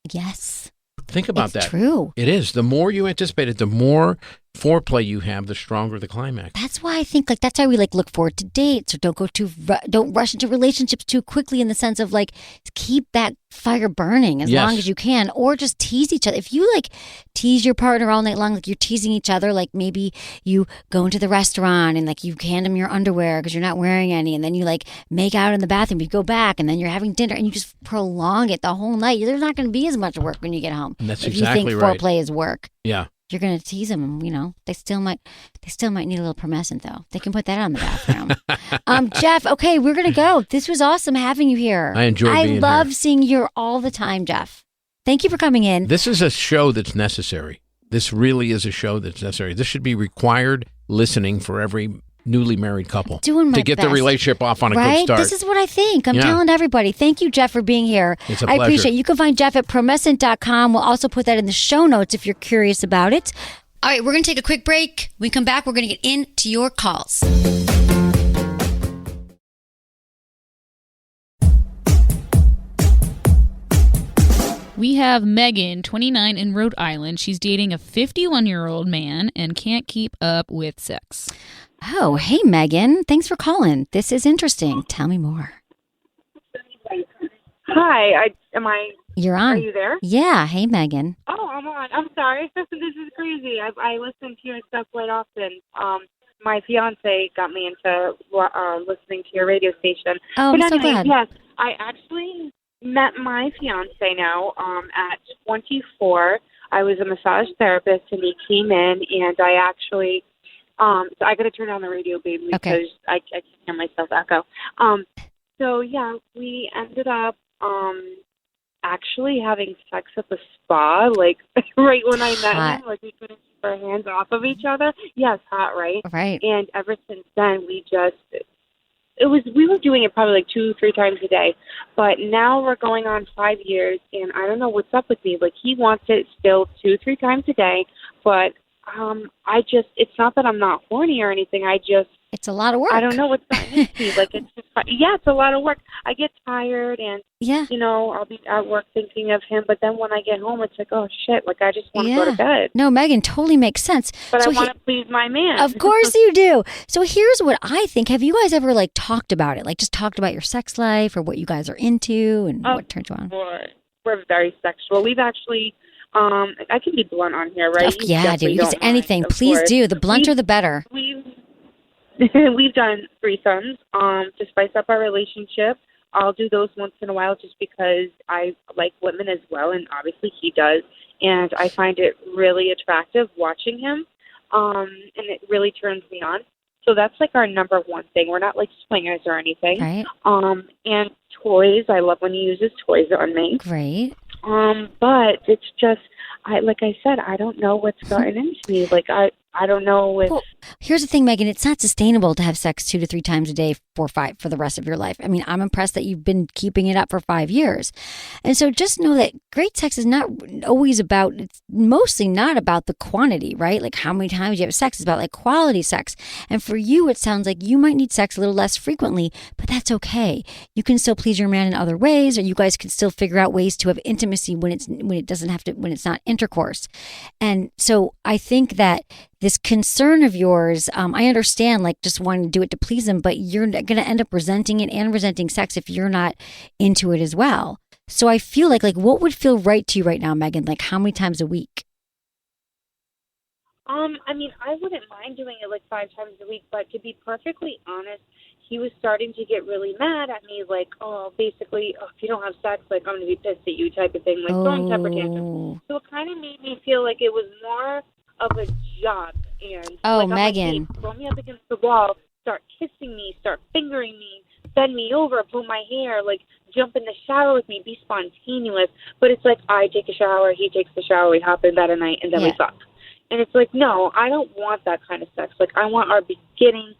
Speaker 1: Yes.
Speaker 8: Think about that.
Speaker 1: It's true.
Speaker 8: It is. The more you anticipate it, the more foreplay you have, the stronger the climax.
Speaker 1: That's why I think that's why we look forward to dates or don't rush into relationships too quickly in the sense of keep that fire burning as long as you can, or just tease each other. If you tease your partner all night long, like you're teasing each other, like maybe you go into the restaurant and you hand them your underwear because you're not wearing any, and then you make out in the bathroom, you go back and then you're having dinner and you just prolong it the whole night. There's not going to be as much work when you get home.
Speaker 8: And that's
Speaker 1: if
Speaker 8: exactly
Speaker 1: you think
Speaker 8: right.
Speaker 1: foreplay is work.
Speaker 8: Yeah.
Speaker 1: You're going to tease them, they still might need a little Promescent though. They can put that on the bathroom. Jeff, okay, we're going to go. This was awesome having you here.
Speaker 8: I enjoyed being here.
Speaker 1: I love seeing you here all the time, Jeff. Thank you for coming in.
Speaker 8: This is a show that's necessary. This really is a show that's necessary. This should be required listening for every newly married couple
Speaker 1: Doing my
Speaker 8: to get
Speaker 1: best.
Speaker 8: the relationship off on a
Speaker 1: right?
Speaker 8: good start.
Speaker 1: This is what I think. I'm telling everybody. Thank you, Jeff, for being here.
Speaker 8: It's a
Speaker 1: I
Speaker 8: pleasure.
Speaker 1: appreciate it. You can find Jeff at promescent.com. We'll also put that in the show notes if you're curious about it. All right, we're going to take a quick break. When we come back, we're going to get into your calls.
Speaker 9: We have Megan, 29, in Rhode Island. She's dating a 51-year-old man and can't keep up with sex.
Speaker 1: Oh, hey, Megan. Thanks for calling. This is interesting. Tell me more.
Speaker 10: Hi,
Speaker 1: You're on.
Speaker 10: Are you there?
Speaker 1: Yeah. Hey, Megan.
Speaker 10: Oh, I'm on. I'm sorry. This is crazy. I listen to your stuff quite often. My fiance got me into listening to your radio station.
Speaker 1: Oh,
Speaker 10: but
Speaker 1: I'm so glad.
Speaker 10: Yes, I actually met my fiance now at 24. I was a massage therapist, and he came in, and I actually so I got to turn down the radio, baby, because I can't hear myself echo. So yeah, we ended up actually having sex at the spa, right when I met him, we couldn't keep our hands off of each other. Yes, hot, right?
Speaker 1: Right.
Speaker 10: And ever since then, we were doing it probably 2-3 times a day, but now we're going on 5 years, and I don't know what's up with me. He wants it still 2-3 times a day, but it's not that I'm not horny or anything.
Speaker 1: It's a lot of work.
Speaker 10: I don't know what's gotten into me. It's a lot of work. I get tired, and I'll be at work thinking of him, but then when I get home, it's oh shit, I just want to go to bed.
Speaker 1: No, Megan, totally makes sense.
Speaker 10: But I want to please my man.
Speaker 1: Of course you do. So here's what I think. Have you guys ever talked about it? Just talked about your sex life or what you guys are into and what turns you on?
Speaker 10: We're very sexual. We've actually. I can be blunt on here, right?
Speaker 1: Yeah, dude. You can say anything. Please do. The blunter, the better.
Speaker 10: We've done threesomes to spice up our relationship. I'll do those once in a while just because I like women as well, and obviously he does. And I find it really attractive watching him, and it really turns me on. So that's our number one thing. We're not swingers or anything.
Speaker 1: Right.
Speaker 10: And toys. I love when he uses toys on me.
Speaker 1: Great.
Speaker 10: But it's just, like I said, I don't know what's gotten into me. I don't know if...
Speaker 1: Well, here's the thing, Megan. It's not sustainable to have sex 2 to 3 times a day for the rest of your life. I mean, I'm impressed that you've been keeping it up for 5 years. And so just know that great sex is not always it's mostly not about the quantity, right? How many times you have sex. It's about quality sex. And for you, it sounds like you might need sex a little less frequently, but that's okay. You can still please your man in other ways, or you guys can still figure out ways to have intimacy when it's not intercourse. And so I think that this concern of yours, I understand, just wanting to do it to please him, but you're going to end up resenting it and resenting sex if you're not into it as well. So I feel like what would feel right to you right now, Megan? How many times a week?
Speaker 10: I mean, I wouldn't mind doing it like 5 times a week, but to be perfectly honest, he was starting to get really mad at me, like, basically, if you don't have sex, like, I'm going to be pissed at you type of thing, like throwing temper tantrums. So it kind of made me feel like it was more of a job. And like,
Speaker 1: Megan.
Speaker 10: I'm like, hey, throw me up against the wall, start kissing me, start fingering me, bend me over, pull my hair, like, jump in the shower with me, be spontaneous. But it's like, I take a shower, he takes the shower, we hop in bed at night, and then we fuck. And it's like, no, I don't want that kind of sex. Like, I want our beginning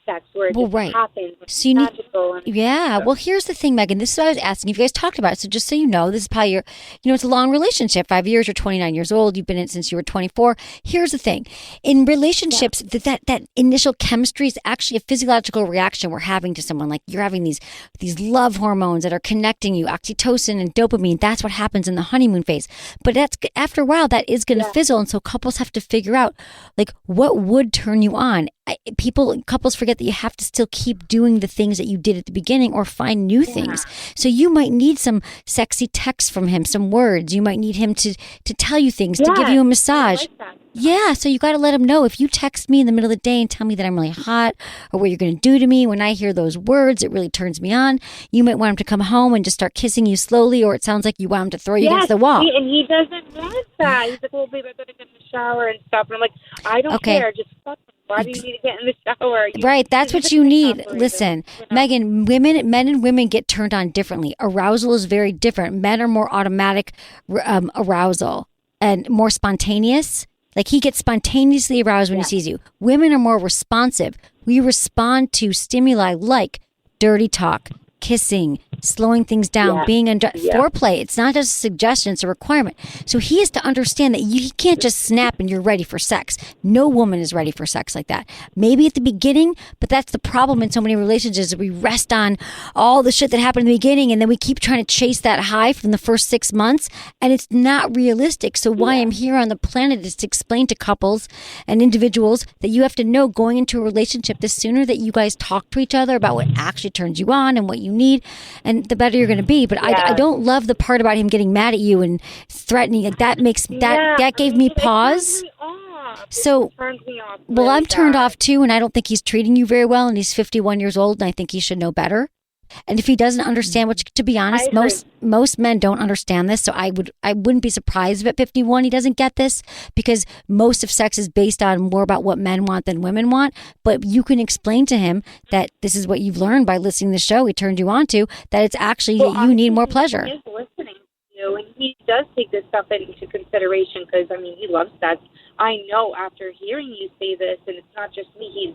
Speaker 10: sex where it just happens.
Speaker 1: So you need, well, here's the thing, Megan. This is what I was asking if you guys talked about it. So just so you know, this is probably it's a long relationship. 5 years, you're 29 years old. You've been in it since you were 24. Here's the thing. In relationships, that initial chemistry is actually a physiological reaction we're having to someone. Like you're having these love hormones that are connecting you, oxytocin and dopamine. That's what happens in the honeymoon phase. But that's after a while, that is going to fizzle. And so couples have to figure out, like, what would turn you on. Couples forget that you have to still keep doing the things that you did at the beginning or find new things. So you might need some sexy text from him, some words. You might need him to tell you things, to give you a massage. Yeah, so you got to let him know. If you text me in the middle of the day and tell me that I'm really hot or what you're going to do to me, when I hear those words, it really turns me on. You might want him to come home and just start kissing you slowly, or it sounds like you want him to throw you against the wall.
Speaker 10: And he doesn't want that. He's like, well, babe, I better get in the shower and stuff. And I'm like, I don't care. Just fuck him. Why do you need to get in the shower?
Speaker 1: Right, that's what you need. Listen, Megan, men and women get turned on differently. Arousal is very different. Men are more automatic arousal and more spontaneous. Like he gets spontaneously aroused when he sees you. Women are more responsive. We respond to stimuli like dirty talk, kissing, slowing things down, being under foreplay. It's not just a suggestion, it's a requirement. So he has to understand that he can't just snap and you're ready for sex. No woman is ready for sex like that. Maybe at the beginning, but that's the problem in so many relationships. We rest on all the shit that happened in the beginning and then we keep trying to chase that high from the first 6 months, and it's not realistic. So why I'm here on the planet is to explain to couples and individuals that you have to know going into a relationship, the sooner that you guys talk to each other about what actually turns you on and what you need, and the better you're going to be. But I don't love the part about him getting mad at you and threatening. Like that makes that gave me pause. So, well, I'm turned off too, and I don't think he's treating you very well. And he's 51 years old, and I think he should know better. And if he doesn't understand, which to be honest, most men don't understand this. So I wouldn't be surprised if at 51 he doesn't get this, because most of sex is based on more about what men want than women want. But you can explain to him that this is what you've learned by listening to the show he turned you on to, that it's actually you need more pleasure.
Speaker 10: He is listening to you, and he does take this stuff into consideration because, I mean, he loves sex. I know after hearing you say this, and it's not just me, he's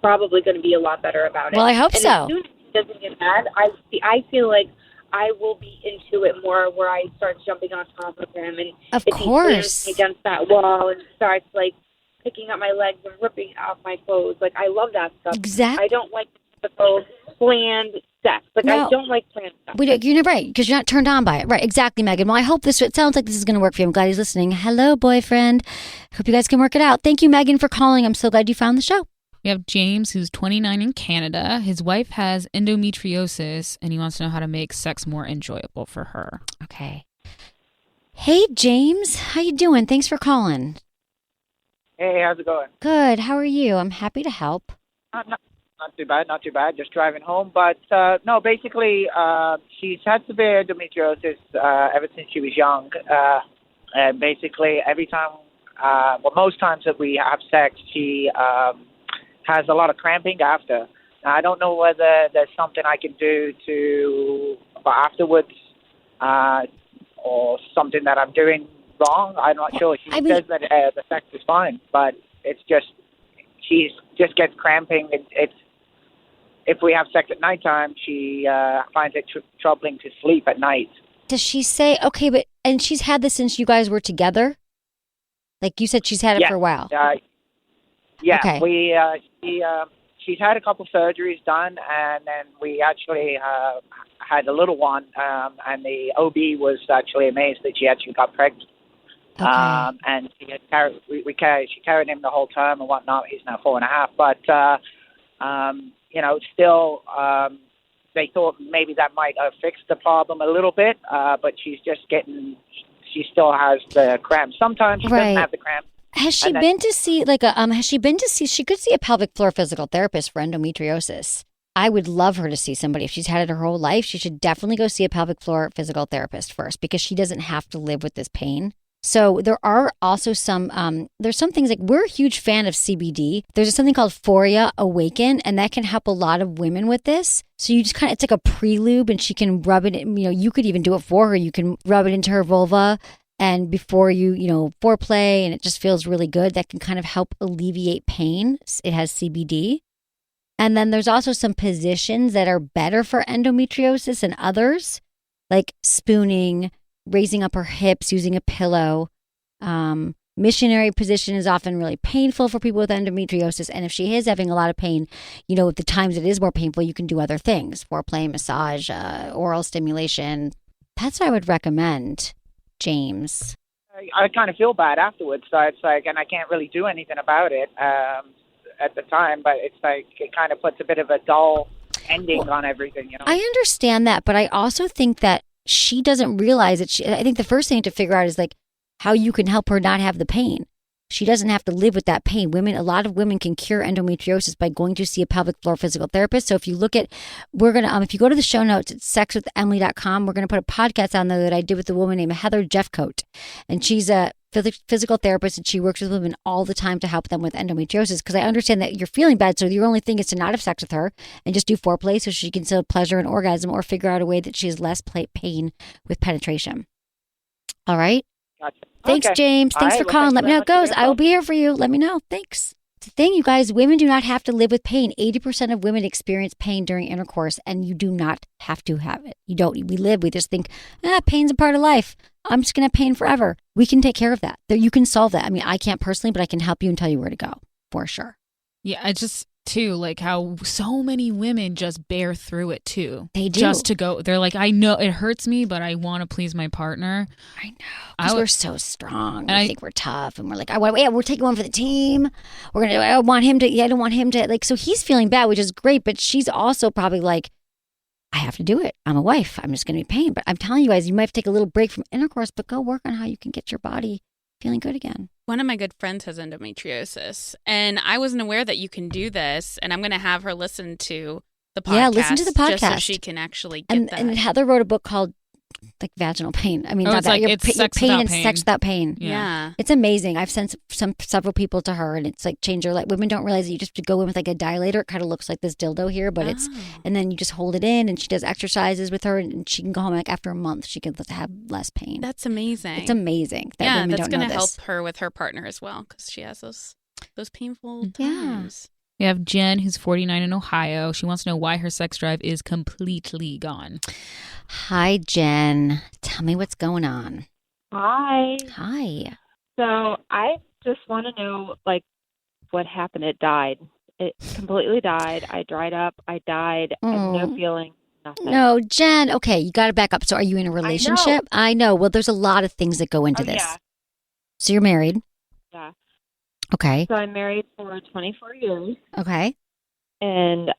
Speaker 10: probably going to be a lot better about it.
Speaker 1: Well, I hope so.
Speaker 10: As soon as he doesn't get mad, I feel like I will be into it more, where I start jumping on top of him, and
Speaker 1: of
Speaker 10: if
Speaker 1: course
Speaker 10: he slams me against that wall and starts like picking up my legs and ripping off my clothes. Like, I love that stuff.
Speaker 1: Exactly.
Speaker 10: I don't like typical planned sex. Like, I don't like planned stuff.
Speaker 1: You're right, because you're not turned on by it. Right, exactly, Megan. Well, I hope it sounds like this is going to work for you. I'm glad he's listening. Hello, boyfriend. Hope you guys can work it out. Thank you, Megan, for calling. I'm so glad you found the show.
Speaker 9: We have James, who's 29 in Canada. His wife has endometriosis, and he wants to know how to make sex more enjoyable for her.
Speaker 1: Okay. Hey, James. How you doing? Thanks for calling.
Speaker 11: Hey, how's it going?
Speaker 1: Good. How are you? I'm happy to help.
Speaker 11: Not too bad. Just driving home. But, no, basically, she's had severe endometriosis ever since she was young. And basically, every time, most times that we have sex, she has a lot of cramping after. Now, I don't know whether there's something I can do for afterwards, or something that I'm doing wrong. I'm not sure. She says that the sex is fine, but it's just she just gets cramping. It's if we have sex at nighttime, she finds it troubling to sleep at night.
Speaker 1: Does she say okay? And she's had this since you guys were together. Like you said, she's had it for a while.
Speaker 11: Yeah,
Speaker 1: okay.
Speaker 11: She's had a couple surgeries done, and then we actually had a little one, and the OB was actually amazed that she actually got pregnant.
Speaker 1: Okay.
Speaker 11: And she carried him the whole term and whatnot. He's now 4.5, but still, they thought maybe that might have fixed the problem a little bit, but she still has the cramps. Sometimes she doesn't have the cramps.
Speaker 1: Has she been to see she could see a pelvic floor physical therapist for endometriosis. I would love her to see somebody. If she's had it her whole life, she should definitely go see a pelvic floor physical therapist first, because she doesn't have to live with this pain. So there are also there's some things like, we're a huge fan of CBD. There's something called Foria Awaken, and that can help a lot of women with this. So you just it's like a pre-lube, and she can rub it, you could even do it for her. You can rub it into her vulva, and before you foreplay, and it just feels really good. That can kind of help alleviate pain. It has CBD. And then there's also some positions that are better for endometriosis and others, like spooning, raising up her hips, using a pillow. Missionary position is often really painful for people with endometriosis. And if she is having a lot of pain, at the times it is more painful, you can do other things, foreplay, massage, oral stimulation. That's what I would recommend, James.
Speaker 11: I kind of feel bad afterwards. So it's like, and I can't really do anything about it at the time, but it's like it kind of puts a bit of a dull ending on everything,
Speaker 1: I understand that, but I also think that she doesn't realize it. I think the first thing to figure out is like how you can help her not have the pain. She doesn't have to live with that pain. A lot of women can cure endometriosis by going to see a pelvic floor physical therapist. So if you look at, if you go to the show notes at sexwithemily.com, we're going to put a podcast on there that I did with a woman named Heather Jeffcoat. And she's a physical therapist, and she works with women all the time to help them with endometriosis, because I understand that you're feeling bad. So your only thing is to not have sex with her and just do foreplay so she can still have pleasure and orgasm, or figure out a way that she has less pain with penetration. All right.
Speaker 11: Gotcha.
Speaker 1: Thanks,
Speaker 11: Okay.
Speaker 1: James. Thanks for calling. Let me know how it goes. I will be here for you. Let me know. Thanks. It's the thing, you guys, women do not have to live with pain. 80% of women experience pain during intercourse, and you do not have to have it. You don't. We just think, pain's a part of life. I'm just going to have pain forever. We can take care of that. You can solve that. I mean, I can't personally, but I can help you and tell you where to go, for sure.
Speaker 9: Yeah, I just, too, like how so many women just bear through it, too.
Speaker 1: They do.
Speaker 9: Just to go. They're like, I know it hurts me, but I want to please my partner.
Speaker 1: I know. Because we're so strong.
Speaker 9: And
Speaker 1: I think we're tough. And we're like, we're taking one for the team. I don't want him to, like, so he's feeling bad, which is great. But she's also probably like, I have to do it. I'm a wife. I'm just going to be pain. But I'm telling you guys, you might have to take a little break from intercourse, but go work on how you can get your body feeling good again.
Speaker 12: One of my good friends has endometriosis, and I wasn't aware that you can do this, and I'm going to have her listen to the podcast.
Speaker 1: Yeah, listen to the podcast.
Speaker 12: Just so she can actually get that.
Speaker 1: And Heather wrote a book called like vaginal pain. I mean,
Speaker 9: it's like it's sex
Speaker 1: pain
Speaker 9: without
Speaker 1: and
Speaker 9: pain.
Speaker 1: sex without pain.
Speaker 12: Yeah.
Speaker 1: It's amazing. I've sent several people to her, and it's like changed her life. Women don't realize that you just go in with like a dilator. It kind of looks like this dildo here, but and then you just hold it in, and she does exercises with her, and she can go home like after a month. She can have less pain.
Speaker 12: That's amazing.
Speaker 1: It's amazing. That
Speaker 12: yeah,
Speaker 1: women
Speaker 12: that's
Speaker 1: going to
Speaker 12: help her with her partner as well, because she has those painful times.
Speaker 9: We have Jen, who's 49 in Ohio. She wants to know why her sex drive is completely gone.
Speaker 1: Hi, Jen. Tell me what's going on.
Speaker 10: Hi.
Speaker 1: Hi.
Speaker 10: So I just want to know, like, what happened. It died. It completely died. I dried up. I died. I have no feeling. Nothing.
Speaker 1: No, Jen. Okay, you got to back up. So are you in a relationship? I know. Well, there's a lot of things that go into this.
Speaker 10: Yeah.
Speaker 1: So you're married.
Speaker 10: Yeah.
Speaker 1: Okay.
Speaker 10: So I'm married for 24 years.
Speaker 1: Okay.
Speaker 10: And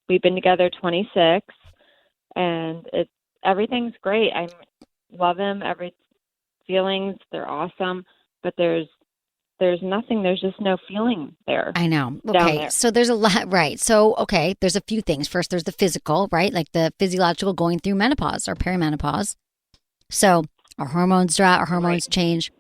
Speaker 10: we've been together 26. And everything's great. I love him. Feelings, they're awesome. But there's nothing. There's just no feeling there.
Speaker 1: I know. Okay. So there's a lot, right? So, okay, there's a few things. First, there's the physical, right? Like the physiological going through menopause or perimenopause. So our hormones drop, our hormones change.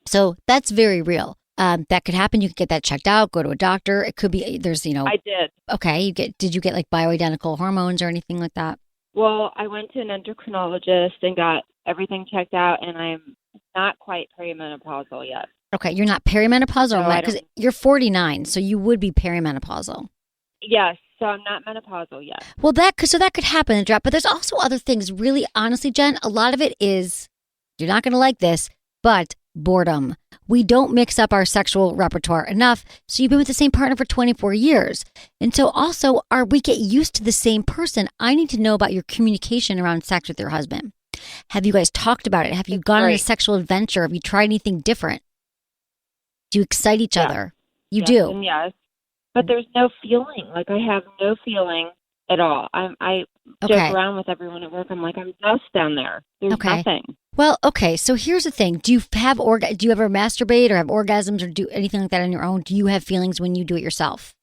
Speaker 1: So that's very real. That could happen. You could get that checked out, go to a doctor. It could be, I
Speaker 10: did.
Speaker 1: Okay. Did you get like bioidentical hormones or anything like that?
Speaker 10: Well, I went to an endocrinologist and got everything checked out, and I'm not quite perimenopausal yet.
Speaker 1: Okay. You're not perimenopausal because you're 49. So you would be perimenopausal.
Speaker 10: Yes. So I'm not menopausal yet.
Speaker 1: Well, that could happen in drop, but there's also other things. Really, honestly, Jen, a lot of it is, you're not going to like this, but boredom. We don't mix up our sexual repertoire enough. So you've been with the same partner for 24 years. And so also, we get used to the same person. I need to know about your communication around sex with your husband. Have you guys talked about it? Have you gone on a sexual adventure? Have you tried anything different? Do you excite each other? You do?
Speaker 10: And yes. But there's no feeling. Like, I have no feeling at all. I joke around with everyone at work. I'm like, I'm dust down there. There's nothing.
Speaker 1: Well, okay. So here's the thing. Do you ever masturbate or have orgasms or do anything like that on your own? Do you have feelings when you do it yourself?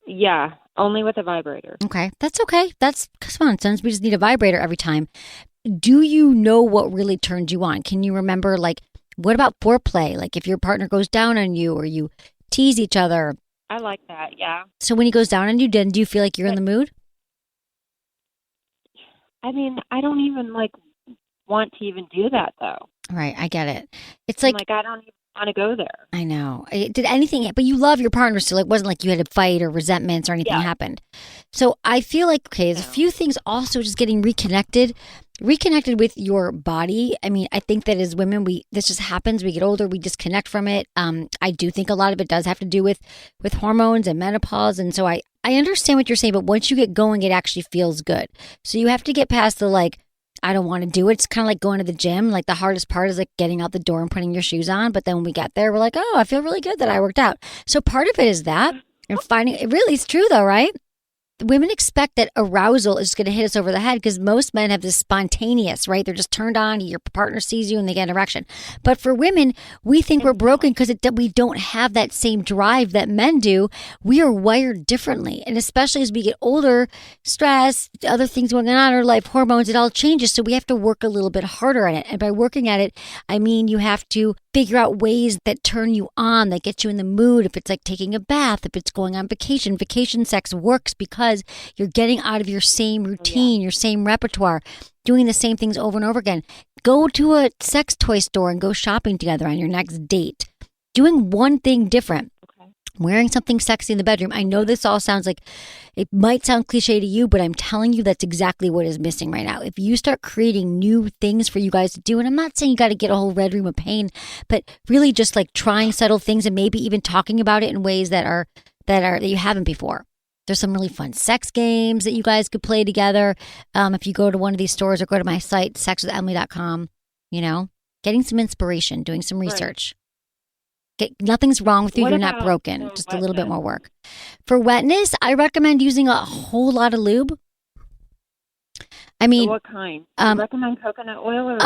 Speaker 10: Yeah, only with a vibrator.
Speaker 1: Okay. That's okay. Come on, since we just need a vibrator every time. Do you know what really turns you on? Can you remember, like, what about foreplay? Like if your partner goes down on you or you tease each other.
Speaker 10: I like that, yeah.
Speaker 1: So when he goes down on you, then do you feel like you're in the mood?
Speaker 10: I mean, I don't even, want to even do that, though.
Speaker 1: Right, I get it. It's
Speaker 10: I don't even want to go there.
Speaker 1: I know. Did anything, but you love your partner still. It wasn't like you had a fight or resentments or anything happened. So I feel like, okay, there's a few things also just getting reconnected with your body. I mean, I think that as women, this just happens. We get older, we disconnect from it. I do think a lot of it does have to do with hormones and menopause. And so I understand what you're saying, but once you get going, it actually feels good. So you have to get past the I don't want to do it. It's kind of like going to the gym. Like the hardest part is like getting out the door and putting your shoes on. But then when we get there, we're like, oh, I feel really good that I worked out. So part of it is that. And finding it really is true though, right? Women expect that arousal is going to hit us over the head because most men have this spontaneous, right? They're just turned on, your partner sees you and they get an erection. But for women, we think we're broken because we don't have that same drive that men do. We are wired differently. And especially as we get older, stress, other things going on in our life, hormones, it all changes. So we have to work a little bit harder at it. And by working at it, I mean you have to figure out ways that turn you on, that get you in the mood. If it's like taking a bath, if it's going on vacation sex works because you're getting out of your same routine, your same repertoire, doing the same things over and over again. Go to a sex toy store and go shopping together on your next date. Doing one thing different. Wearing something sexy in the bedroom. I know this all sounds like, it might sound cliche to you, but I'm telling you that's exactly what is missing right now. If you start creating new things for you guys to do, and I'm not saying you got to get a whole red room of pain, but really just like trying subtle things and maybe even talking about it in ways that you haven't before. There's some really fun sex games that you guys could play together. If you go to one of these stores or go to my site, sexwithemily.com, getting some inspiration, doing some research. Nothing's wrong with you. You're not broken. Just a little bit more work. For wetness, I recommend using a whole lot of lube. I mean,
Speaker 10: so what kind? Do you recommend coconut oil or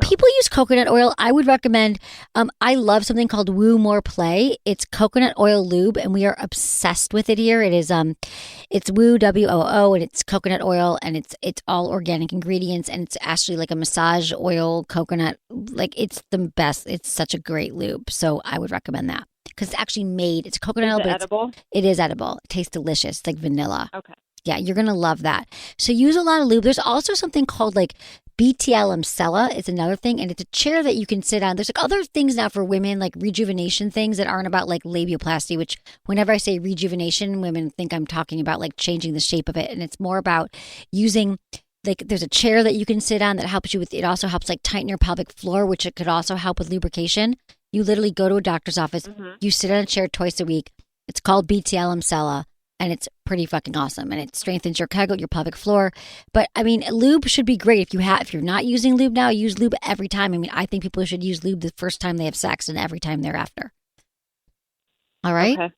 Speaker 1: people use coconut oil. I would recommend, I love something called Woo More Play. It's coconut oil lube and we are obsessed with it here. It is, it's Woo, WOO, and it's coconut oil and it's all organic ingredients and it's actually like a massage oil coconut. Like it's the best. It's such a great lube. So I would recommend that because it's actually made, it's coconut oil, but
Speaker 10: edible?
Speaker 1: It is edible. It tastes delicious. It's like vanilla.
Speaker 10: Okay.
Speaker 1: Yeah, you're going to love that. So use a lot of lube. There's also something called like BTL Mcella. It's another thing. And it's a chair that you can sit on. There's like other things now for women, like rejuvenation things that aren't about like labiaplasty, which whenever I say rejuvenation, women think I'm talking about like changing the shape of it. And it's more about using, like there's a chair that you can sit on that helps you with, it also helps like tighten your pelvic floor, which it could also help with lubrication. You literally go to a doctor's office. You sit on a chair twice a week. It's called BTL Mcella. And it's pretty fucking awesome. And it strengthens your kegel, your pelvic floor. But I mean, lube should be great. If you're not using lube now, use lube every time. I mean, I think people should use lube the first time they have sex and every time thereafter. All right?
Speaker 10: Okay.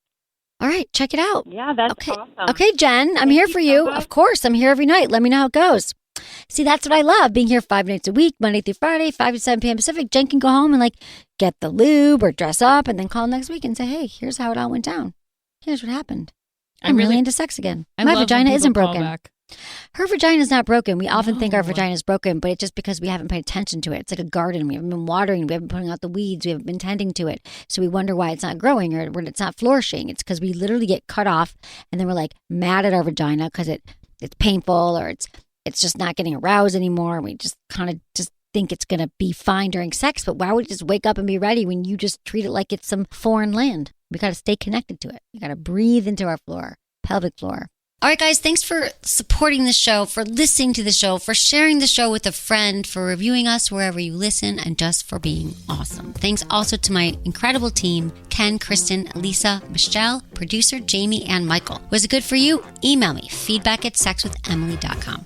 Speaker 1: All right, check it out.
Speaker 10: Yeah, that's awesome.
Speaker 1: Okay, Jen, I'm here for you. Of course, I'm here every night. Let me know how it goes. See, that's what I love, being here 5 nights a week, Monday through Friday, 5 to 7 p.m. Pacific. Jen can go home and like get the lube or dress up and then call next week and say, hey, here's how it all went down. Here's what happened. I'm really into sex again. My vagina isn't broken. Her vagina is not broken. We often think our vagina is broken, but it's just because we haven't paid attention to it. It's like a garden. We haven't been watering. We haven't been putting out the weeds. We haven't been tending to it. So we wonder why it's not growing or when it's not flourishing. It's because we literally get cut off and then we're like mad at our vagina because it's painful or it's just not getting aroused anymore. We just kind of just think it's going to be fine during sex. But why would you just wake up and be ready when you just treat it like it's some foreign land? We got to stay connected to it. We got to breathe into our floor, pelvic floor. All right, guys, thanks for supporting the show, for listening to the show, for sharing the show with a friend, for reviewing us wherever you listen, and just for being awesome. Thanks also to my incredible team, Ken, Kristen, Lisa, Michelle, producer Jamie, and Michael. Was it good for you? Email me, feedback@sexwithemily.com.